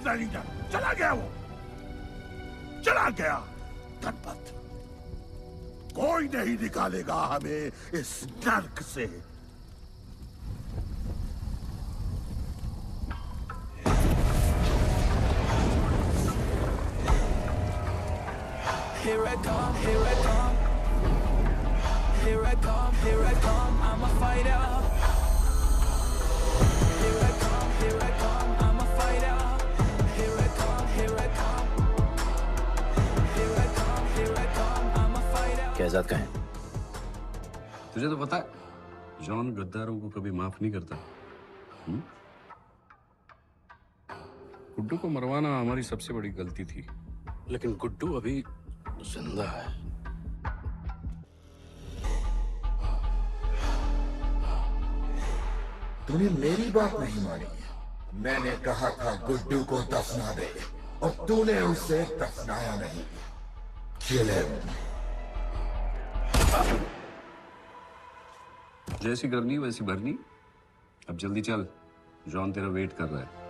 नहीं डर, चला गया वो, चला गया। गणपत, कोई नहीं निकालेगा हमें इस नर्क से। Here I come, here I come. Here I come, here I come. I'm a fighter. Here I come, here I come. I'm a fighter. Here I come, here I come. Here I come, here I come. I'm a fighter. Kaizad का है? तुझे तो पता है, John गद्दारों को कभी माफ नहीं करता। गुड्डू को मरवाना हमारी सबसे बड़ी गलती थी, लेकिन गुड्डू अभी जिंदा है। तूने मेरी बात नहीं मानी। मैंने कहा था गुड्डू को दफना दे, और तूने उसे दफनाया नहीं। Kill him. जैसी करनी वैसी भरनी। अब जल्दी चल, जॉन तेरा वेट कर रहा है।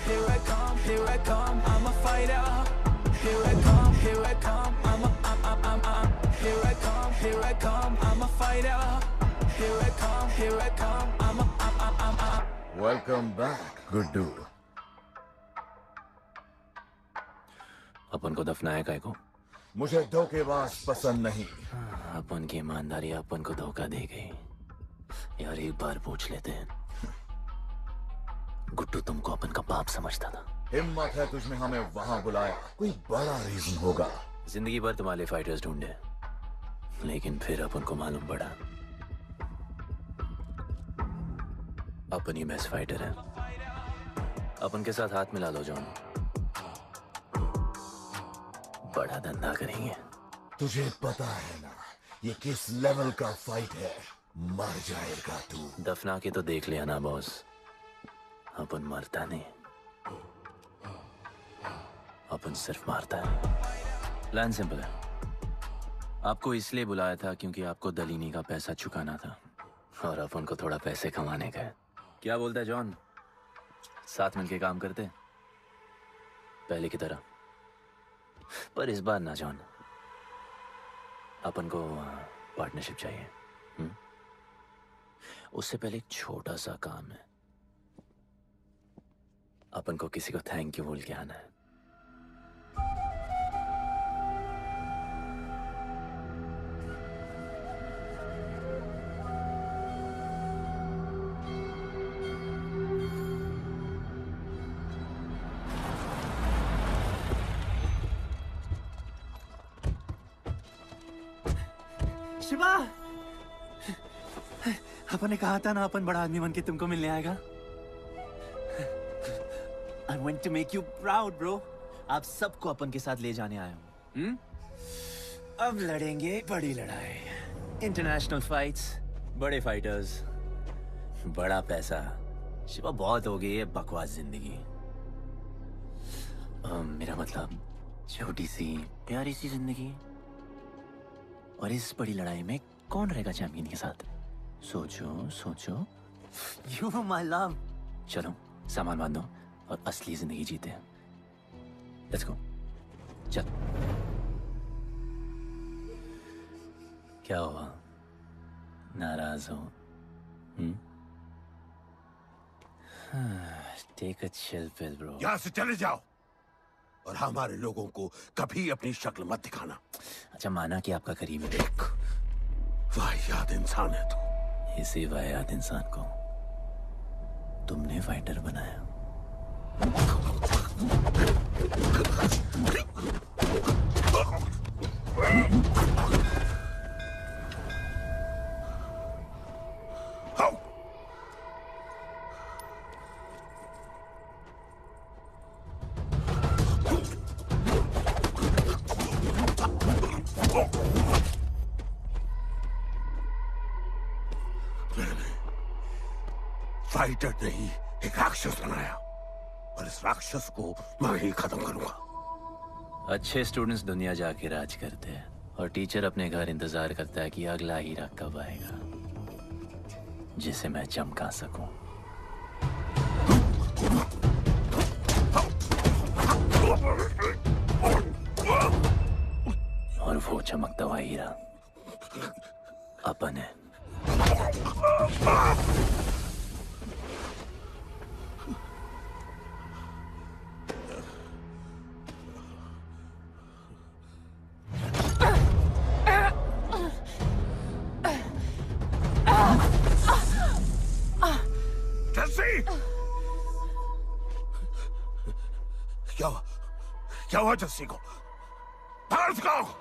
Here I come, here I come. I'm a fighter. Here I come, here I come. I'm here I come, here I come. I'm a fighter. Here I come, here I come. I'm Welcome back, Guddu. अपन को दफनाया काय को? मुझे धोखेबाज पसंद नहीं। अपन की ईमानदारी अपन को धोखा दे गई। यार एक बार पूछ लेते हैं, गुड्डू तुमको अपन का बाप समझता था। हिम्मत है तुझमें हमें वहां बुलाया, कोई बड़ा रीजन होगा। जिंदगी भर तुम्हारे फाइटर्स ढूंढे, लेकिन फिर अपन को मालूम पड़ा अपन ही बेस्ट फाइटर है। अपन के साथ हाथ मिला लो जॉन, बड़ा धंधा करेंगे। तुझे पता है ना ये किस लेवल का फाइट है? मर जाएगा तू। दफना के तो देख लिया ना बॉस, अपन मरता नहीं, अपन सिर्फ मारता है। प्लान सिंपल है, आपको इसलिए बुलाया था क्योंकि आपको दलीनी का पैसा चुकाना था, और अपन को थोड़ा पैसे कमाने का है। क्या बोलता है जॉन, साथ मिलके काम करते पहले की तरह? पर इस बार ना जॉन, अपन को पार्टनरशिप चाहिए। उससे पहले एक छोटा सा काम है, अपन को किसी को थैंक यू बोल के आना है। शिवा, अपन ने कहा था ना अपन बड़ा आदमी बन के तुमको मिलने आएगा। I want to make you proud, bro. आप सबको अपन के साथ ले जाने आया हूँ। अब लड़ेंगे बड़ी लड़ाई, इंटरनेशनल फाइट्स, बड़े फाइटर्स, बड़ा पैसा। शिवा बहुत हो गई है बकवास जिंदगी। मेरा मतलब छोटी सी प्यारी सी जिंदगी, और इस बड़ी लड़ाई में कौन रहेगा चैंपियन के साथ? सोचो सोचो। You my love. चलो सामान बांधो और असली जिंदगी जीते हैं। Let's go. चल। क्या हुआ, नाराज हो? Take a chill pill, bro. यहाँ से चले जाओ, और हमारे लोगों को कभी अपनी शक्ल मत दिखाना। अच्छा माना कि आपका करीब है। वाहियात इंसान है तू। इसी वाहियात इंसान को तुमने फाइटर बनाया। फाइटर नहीं, एक राक्षस बनाया, और इस राक्षस को मैं ही खत्म करूंगा। अच्छे स्टूडेंट्स दुनिया जाके राज करते हैं, और टीचर अपने घर इंतजार करता है कि अगला हीरा कब आएगा जिसे मैं चमका सकूं। माहिरा अपन है। जस्सी! क्या हुआ जस्सी को? बाहर निकालो!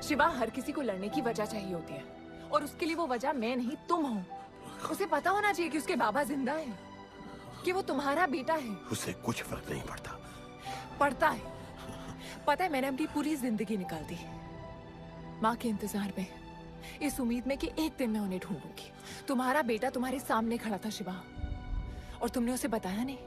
शिवा, हर किसी को लड़ने की वजह चाहिए होती है और उसके लिए वो वजह मैं नहीं तुम हो। उसे पता होना चाहिए कि उसके बाबा जिंदा है, कि वो तुम्हारा बेटा है। उसे कुछ फर्क नहीं पड़ता। पड़ता है। पता है, मैंने अपनी पूरी जिंदगी निकाल दी माँ के इंतजार में, इस उम्मीद में कि एक दिन मैं उन्हें ढूंढूंगी। तुम्हारा बेटा तुम्हारे सामने खड़ा था शिवा, और तुमने उसे बताया नहीं।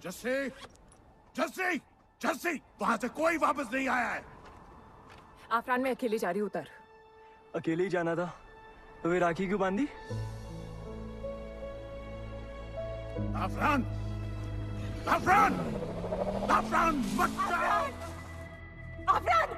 जस्सी! जस्सी! जस्सी! वहां से कोई वापस नहीं आया है। आफरान, मैं अकेले जा रही हूँ। उतर। अकेले ही जाना था तो वे राखी क्यों बांधी? आफरान! आफरान! आफरान मत जाओ! आफरान!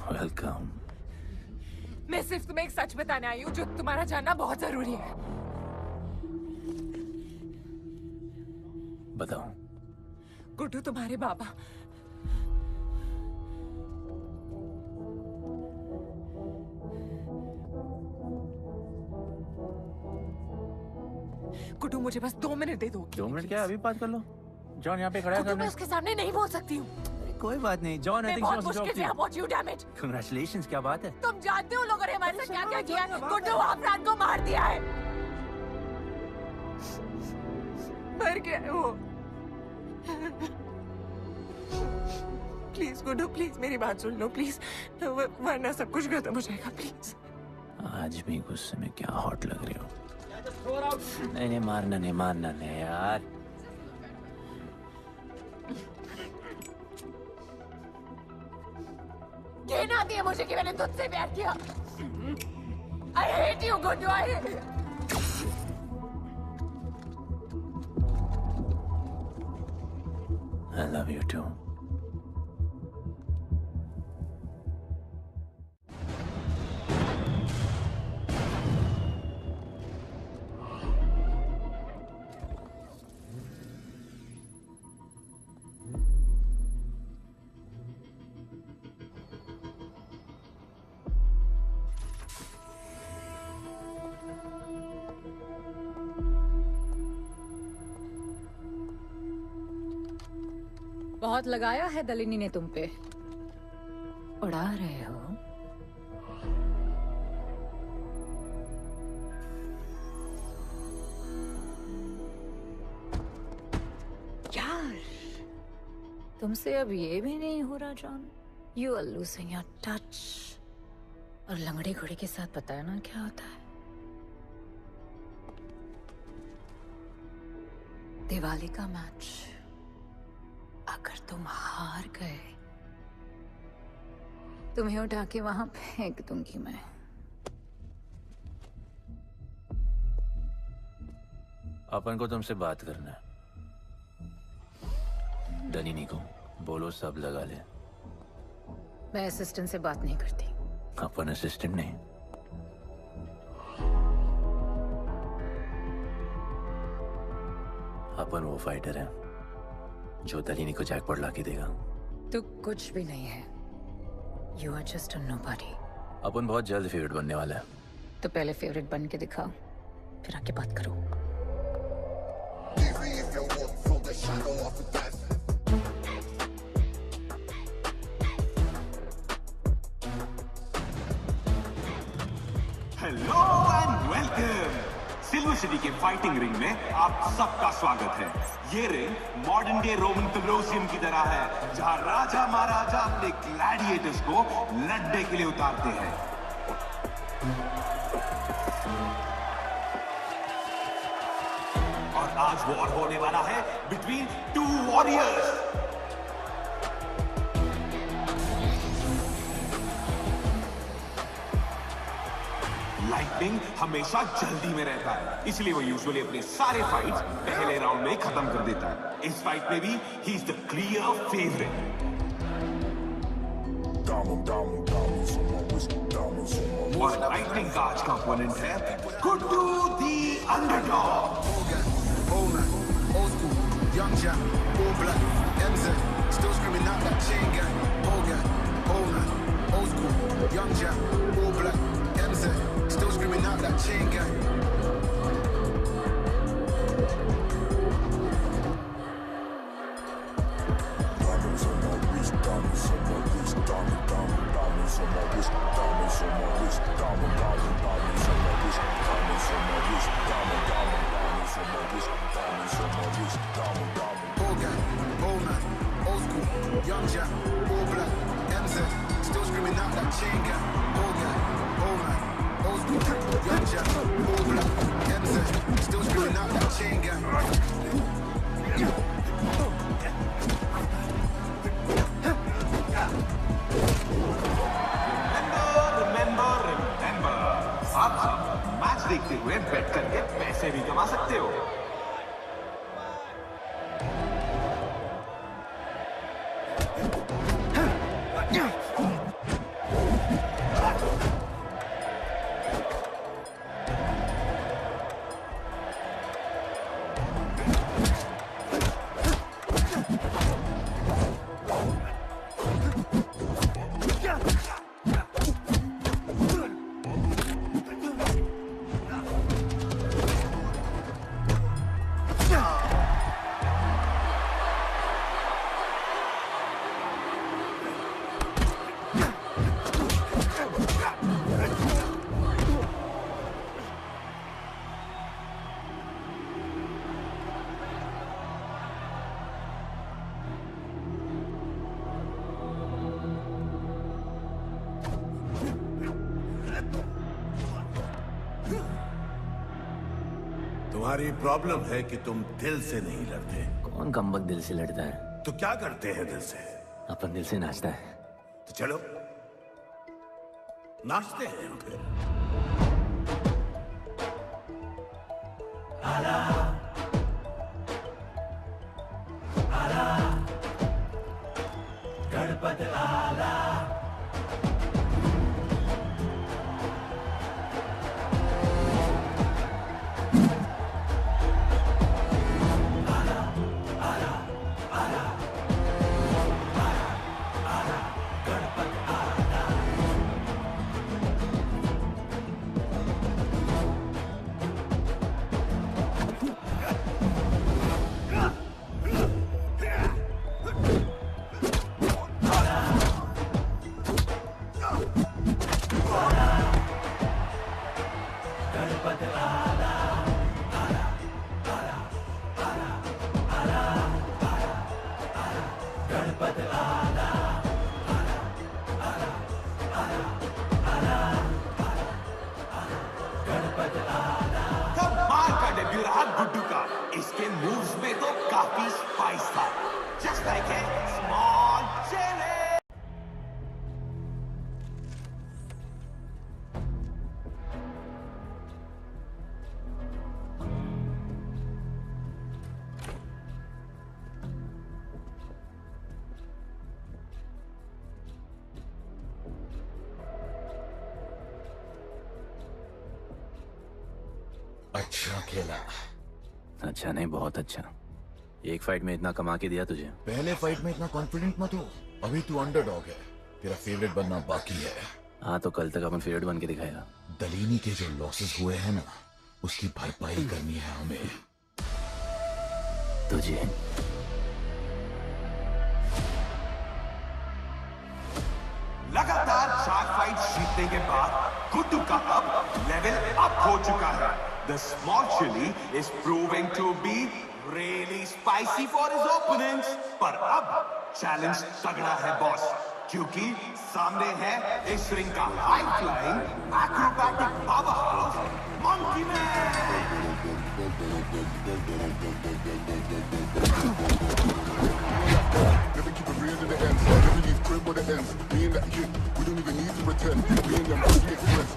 वेलकम। मैं सिर्फ तुम्हें एक सच बताने आई हूँ जो तुम्हारा जानना बहुत जरूरी है। बताओ। गुड्डू तुम्हारे बाबा गुड्डू, मुझे बस 2 मिनट दे दो। 2 मिनट क्या, अभी बात कर लो। जॉन यहाँ पे खड़ा है। गुड्डू, मैं उसके सामने नहीं बोल सकती हूँ। कोई बात नहीं जॉन, मैं बहुत मुश्किल say about you, damn it. Congratulations, क्या बात है? तुम जानते हो लोगों ने हमारे साथ क्या-क्या किया है? गुड्डू आफरान को मार दिया है। मर गया है वो। प्लीज गुड्डू प्लीज मेरी बात सुन लो प्लीज, वरना सब कुछ खत्म हो जाएगा प्लीज। आज भी गुस्से में क्या हॉट लग रही हो। नहीं मारना नहीं यार। कहना आती है मुझे कि मैंने तुझसे प्यार किया। I hate you Guddu, I hate you. I love you too. बहुत लगाया है दलिनी ने तुम पे। उड़ा रहे हो। यार तुमसे अब ये भी नहीं हो रहा John. You are losing your touch. और लंगड़ी घोड़ी के साथ पता है ना क्या होता है। दिवाली का मैच अगर तुम हार गए तुम्हें उठा के वहां फेंक दूंगी मैं। अपन को तुमसे बात करना है। दलिनी को बोलो सब लगा ले। मैं असिस्टेंट से बात नहीं करती। अपन असिस्टेंट नहीं। अपन वो फाइटर है जो दलिनी को जैकपॉट लाके देगा। तू कुछ भी नहीं है। You are just a nobody. अपन बहुत जल्द फेवरेट बनने वाला है। तो पहले फेवरेट बन के दिखाओ, फिर आके बात करो। Hello and welcome. Silver city के फाइटिंग रिंग में आप सबका स्वागत है। ये ring modern day Roman Colosseum की तरह है, जहां राजा महाराजा अपने ग्लैडिएटर्स को लड़ने के लिए उतारते हैं। और आज वॉर होने वाला है बिटवीन टू वॉरियर्स। लाइटनिंग हमेशा जल्दी में रहता है, इसलिए वो यूजुअली अपने सारे फाइट्स पहले राउंड में खत्म कर देता है। इस फाइट में भी he is the clear favourite. और लाइटनिंग का आज का ओपोनेंट है गुड्डू दी underdog. Young Jack, all black, MZ, still screaming out that chain gang. Old man, old school. Young Jack, all black, MZ, still screaming out that chain gang. Diamonds on my wrist, diamonds on my wrist, diamonds on my wrist, diamonds on my wrist, diamonds on my wrist, diamonds on my wrist, diamonds on my wrist, diamonds on my wrist, diamond. Old gang, old man, old school. Young Jack, all black, MZ, still screaming out that chain gang. Old gang, old man, old school. Young Jack, all black, MZ, still screaming out that chain gang. Remember, आप match देखते हुए बेट करके पैसे भी कमा सकते हो। तुम्हारी प्रॉब्लम है कि तुम दिल से नहीं लड़ते। कौन कमबख्त दिल से लड़ता है? तो क्या करते हैं दिल से? अपन दिल से नाचता है। तो चलो नाचते हैं हम फिर। गणपत आला गुड्डू का। इसके मूव्स में तो काफी स्पाइस था। Just like a small chilli. अच्छा खेला। अच्छा नहीं, बहुत अच्छा। एक फाइट में इतना कमा के दिया तुझे। पहले फाइट में इतना कॉन्फिडेंट मत हो, अभी तू अंडरडॉग है, तेरा फेवरेट बनना बाकी है। हाँ तो कल तक अपन फेवरेट बन के दिखाएगा। दलीनी के जो लॉसेस हुए हैं ना, उसकी भरपाई करनी है हमें। तुझे लगातार 4 फाइट जीतने के बाद गुड्डू का अब लेवल अप हो चुका है। The small chili is proving to be really spicy for his opponents. पर अब चैलेंज तगड़ा है बॉस, क्योंकि सामने है इस रिंग का high flying acrobatic powerhouse monkey man. Never keep it real to the end. Never leave crib where it ends. Me and that kid, we don't even need to pretend. Me and them really friends.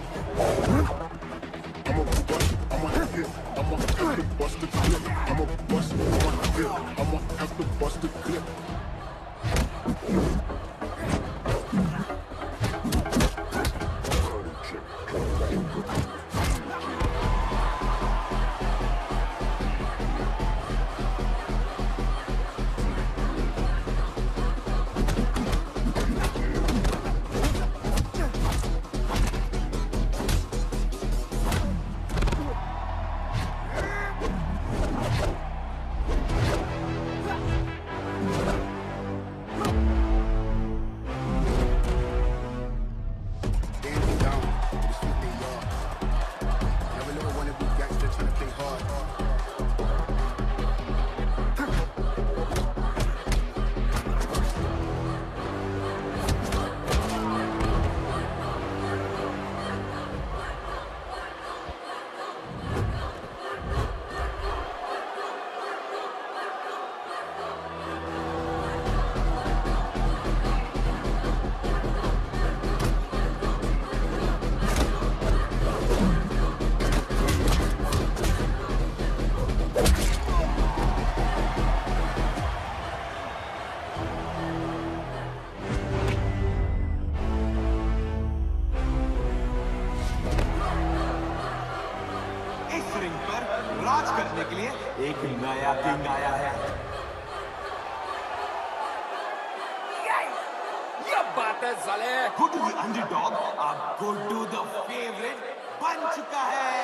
I'm a bust, I'm a hit. I'm a have to bust the clip. I'm a bust, I'm a hit. I'm a have to bust the clip. राज करने के लिए एक नया king आया है। ये बात है साले। गुड्डू द अंडरडॉग अब गुड्डू द फेवरेट बन चुका है।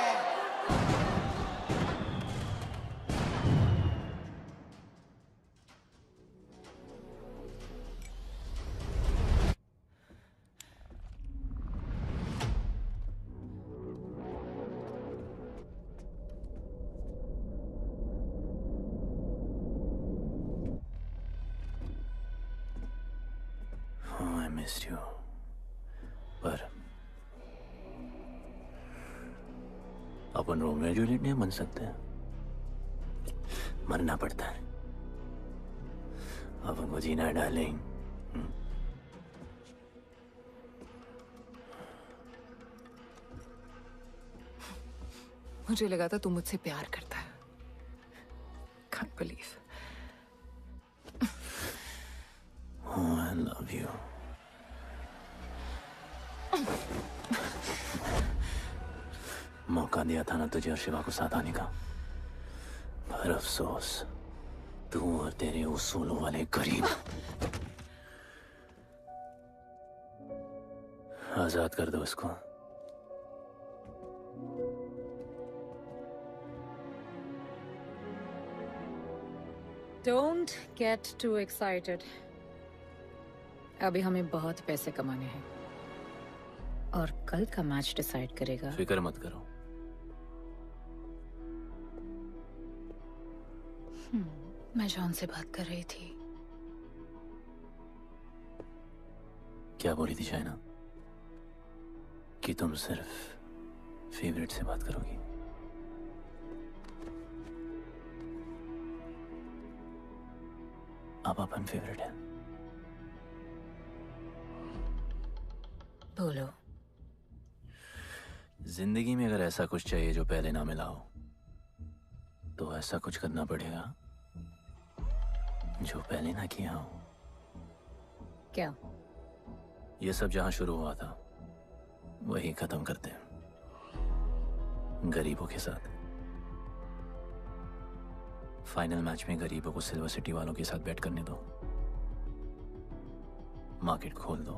मिस्ड यू, पर अपन रोमियो जूलियट नहीं बन सकते। मरना पड़ता है। अब हमको जीना है डार्लिंग। मुझे लगा था तू मुझसे प्यार करता है। Can't believe. Oh, I love you. मौका दिया था ना तुझे और शिवा को साथ आने का, पर अफसोस तू और तेरे उसूलों वाले गरीब। आजाद कर दो इसको। Don't get too excited. अभी हमें बहुत पैसे कमाने हैं और कल का मैच डिसाइड करेगा। फिक्र मत करो। मैं जॉन से बात कर रही थी। क्या बोली थी शाइना? कि तुम सिर्फ फेवरेट से बात करोगी। अब अपन फेवरेट है। बोलो। जिंदगी में अगर ऐसा कुछ चाहिए जो पहले ना मिला हो, तो ऐसा कुछ करना पड़ेगा जो पहले ना किया हो। क्या? ये सब जहां शुरू हुआ था वही खत्म करते हैं, गरीबों के साथ। फाइनल मैच में गरीबों को सिल्वर सिटी वालों के साथ बैट करने दो, मार्केट खोल दो।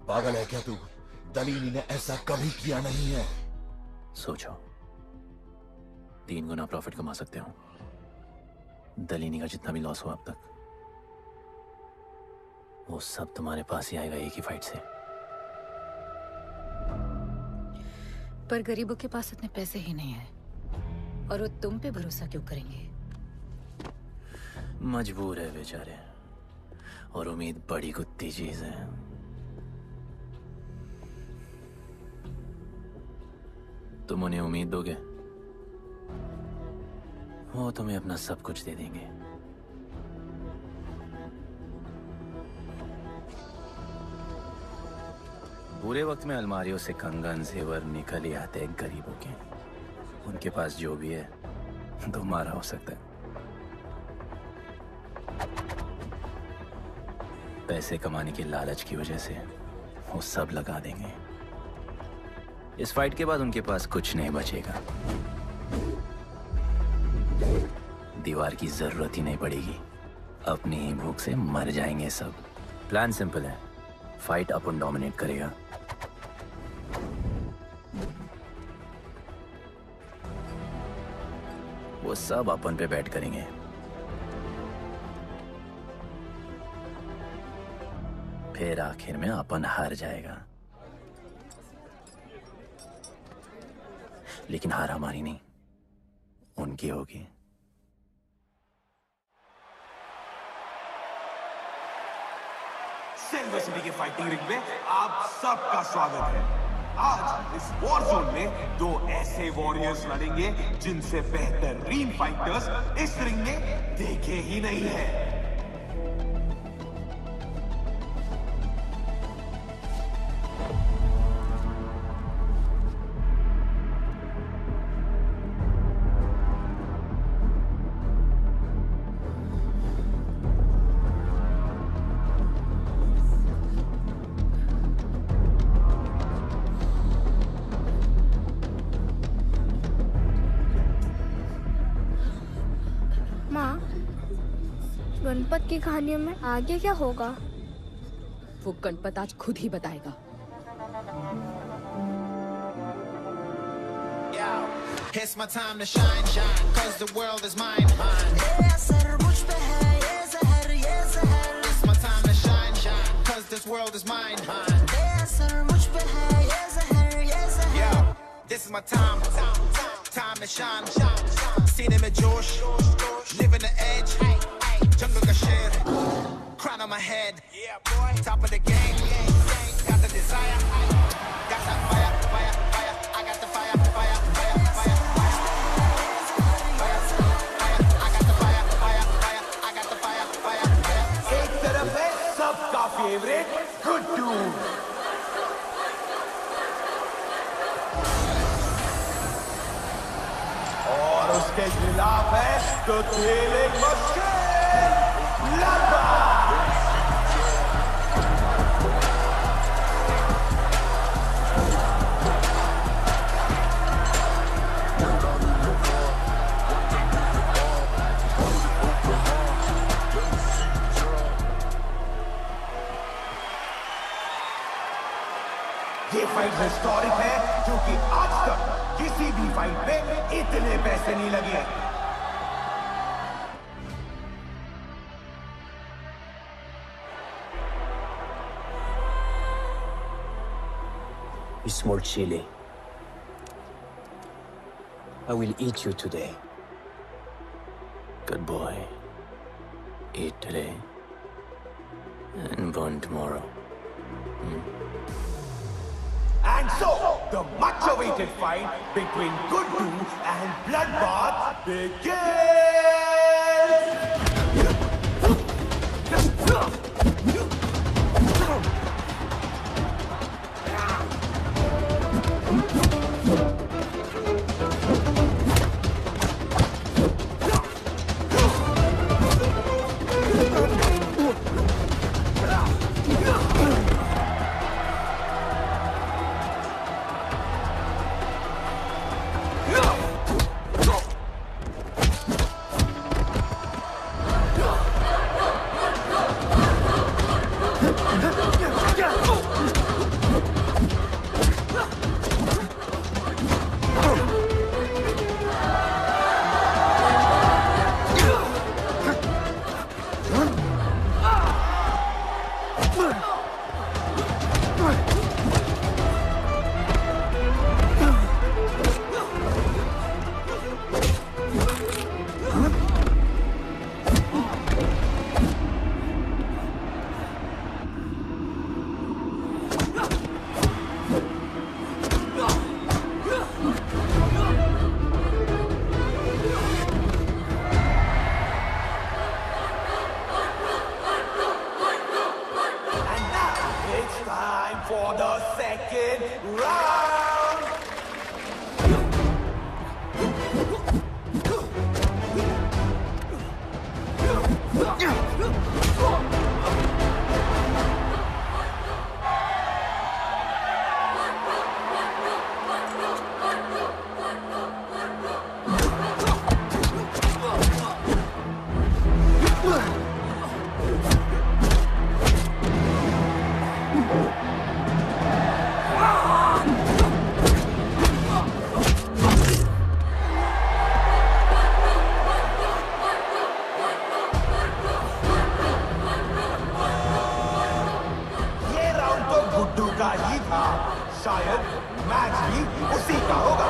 पागल है क्या तू? दलीनी ने ऐसा कभी किया नहीं है। सोचो, 3 गुना प्रॉफिट कमा सकते हो। दलीनी का जितना भी लॉस हुआ अब तक, वो सब तुम्हारे पास ही आएगा एक ही फाइट से। पर गरीबों के पास इतने पैसे ही नहीं है, और वो तुम पे भरोसा क्यों करेंगे? मजबूर है बेचारे, और उम्मीद बड़ी कुत्ती चीज है। तुम उन्हें उम्मीद दोगे, वो तुम्हें अपना सब कुछ दे देंगे। बुरे वक्त में अलमारियों से कंगन जेवर निकल ही आते हैं गरीबों के। उनके पास जो भी है तुम्हारा हो सकता है। पैसे कमाने की लालच की वजह से वो सब लगा देंगे। इस फाइट के बाद उनके पास कुछ नहीं बचेगा। दीवार की जरूरत ही नहीं पड़ेगी, अपनी ही भूख से मर जाएंगे सब। प्लान सिंपल है, फाइट अपन डोमिनेट करेगा। वो सब अपन पे बैट करेंगे। फिर आखिर में अपन हार जाएगा, लेकिन हार हमारी नहीं, उनकी होगी। सिल्वर सिटी के फाइटिंग रिंग में आप सबका स्वागत है। आज इस वॉर जोन में 2 ऐसे वॉरियर्स लड़ेंगे जिनसे बेहतरीन फाइटर्स इस रिंग में देखे ही नहीं है। माँ, गणपत की कहानियों में आगे क्या होगा? वो गणपत आज खुद ही बताएगा। It's my time to shine, shine, cause the world is mine, mine. ये असर मुझ पे है, ये ज़हर, ये ज़हर. It's my time to shine, shine, cause this world is mine, mine. ये असर मुझ पे है, ये ज़हर, ये ज़हर. Yo, this is my time, time to shine, सीने में जोश, living the edge, जंगल का शेर, crown on my head, top of the game, got the desire, got that fire, fire, fire, I got the fire, fire, fire, fire, fire, I got the के खिलाफ है तो खेल एक मुश्किल लगभग। ये फाइट हिस्टोरिक है क्योंकि आज तक किसी भी फाइट पे इतने पैसे नहीं लगे। Small chili. I will eat you today. Good boy. Eat today and burn tomorrow. And so, the much-awaited fight between Guddu and Bloodbath begins! For the second round. शायद मैच भी उसी का होगा।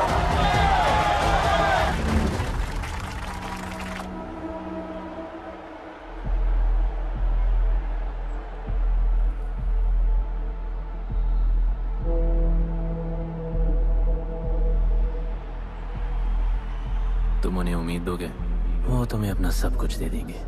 तुम उन्हें उम्मीद दोगे, वो तुम्हें अपना सब कुछ दे देंगे।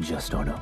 Just order.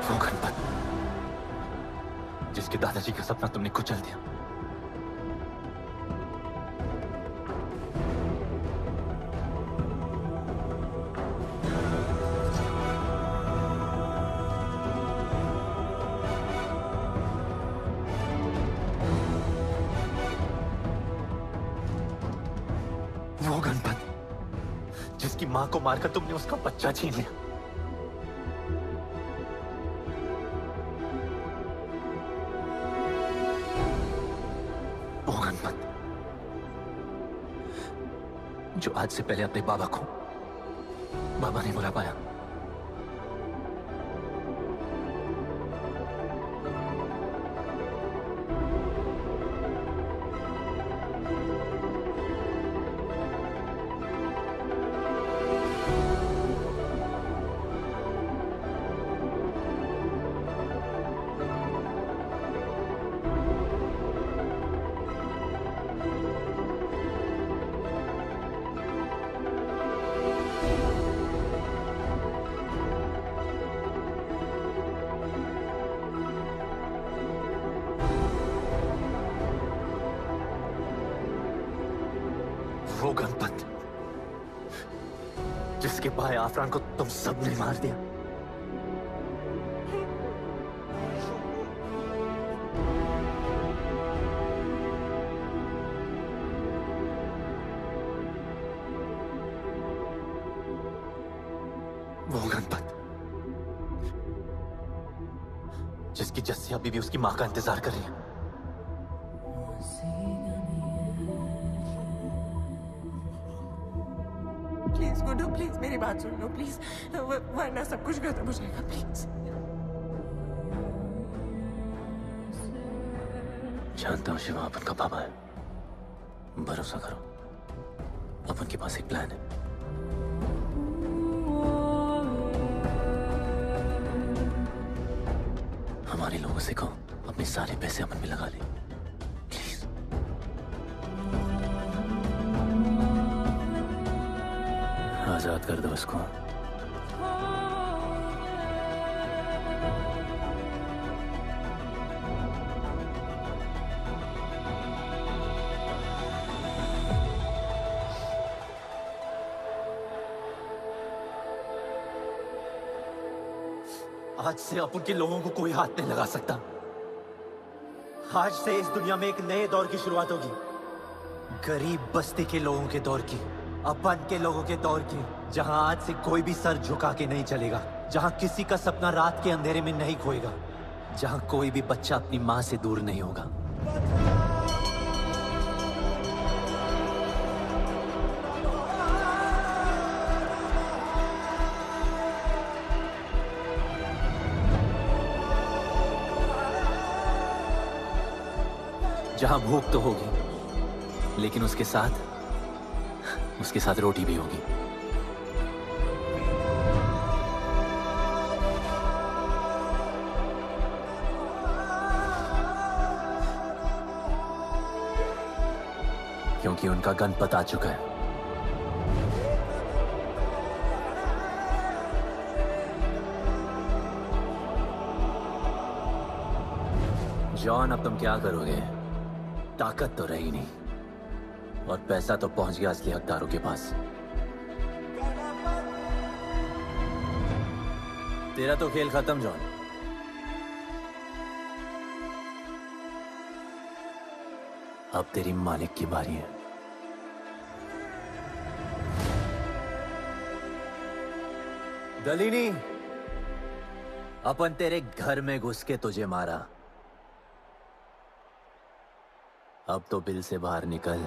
वो गणपत जिसके दादाजी का सपना तुमने कुचल दिया। वो गणपत जिसकी मां को मारकर तुमने उसका बच्चा छीन लिया। वो गणपत जो आज से पहले अपने बाबा को बाबा नहीं बुला पाया। गणपत जिसके भाई आफरान को तुम सबने मार दिया। वो गणपत जिसकी जस्सिया बीवी उसकी मां का इंतजार कर रही है। प्लीज गुड्डू, प्लीज मेरी बात सुन लो प्लीज, वरना सब कुछ खत्म हो जाएगा प्लीज। जानता हूँ शिवा अपन का पापा है, भरोसा करो, अपन के पास एक प्लान है। हमारे लोगों से कहो अपने सारे पैसे अपन में लगा ले, प्लीज। आजाद कर दो उसको। आज से अपन के लोगों को कोई हाथ नहीं लगा सकता। आज से इस दुनिया में एक नए दौर की शुरुआत होगी, गरीब बस्ती के लोगों के दौर की, अपन के लोगों के दौर की, जहां आज से कोई भी सर झुका के नहीं चलेगा, जहां किसी का सपना रात के अंधेरे में नहीं खोएगा, जहां कोई भी बच्चा अपनी मां से दूर नहीं होगा। जहां भूख तो होगी, लेकिन उसके साथ रोटी भी होगी। क्योंकि उनका गणपत आ चुका है। जॉन, अब तुम क्या करोगे? ताकत तो रही नहीं और पैसा तो पहुंच गया असली हकदारों के पास। तेरा तो खेल खत्म जॉन। अब तेरी मालिक की बारी है। दलीनी, अपन तेरे घर में घुस के तुझे मारा, अब तो बिल से बाहर निकल।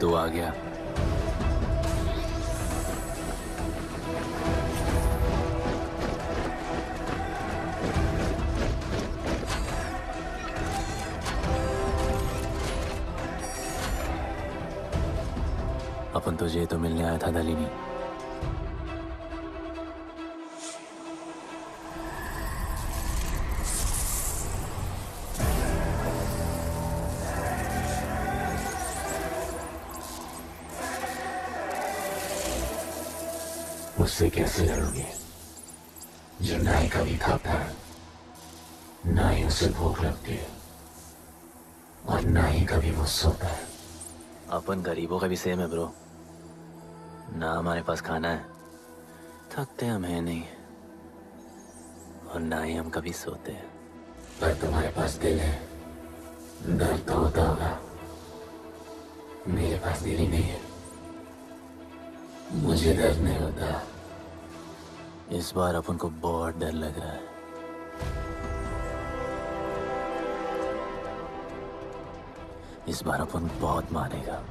तू आ गया। अपन तुझे तो मिलने आया था दलीनी। उससे कैसे लड़ोगे जो ना ही कभी खाता है, ना ही उसे भूख लगती है और ना ही कभी वो सोता है। अपन गरीबों का भी सेम है ब्रो, ना हमारे पास खाना है, थकते हम है नहीं, और ना ही हम कभी सोते हैं। पर तुम्हारे पास दिल है, दर्द तो होता होगा। मेरे पास दिल ही नहीं है, मुझे दर्द नहीं होता। इस बार अपन को बहुत डर लग रहा है। इस बार अपन बहुत मानेगा।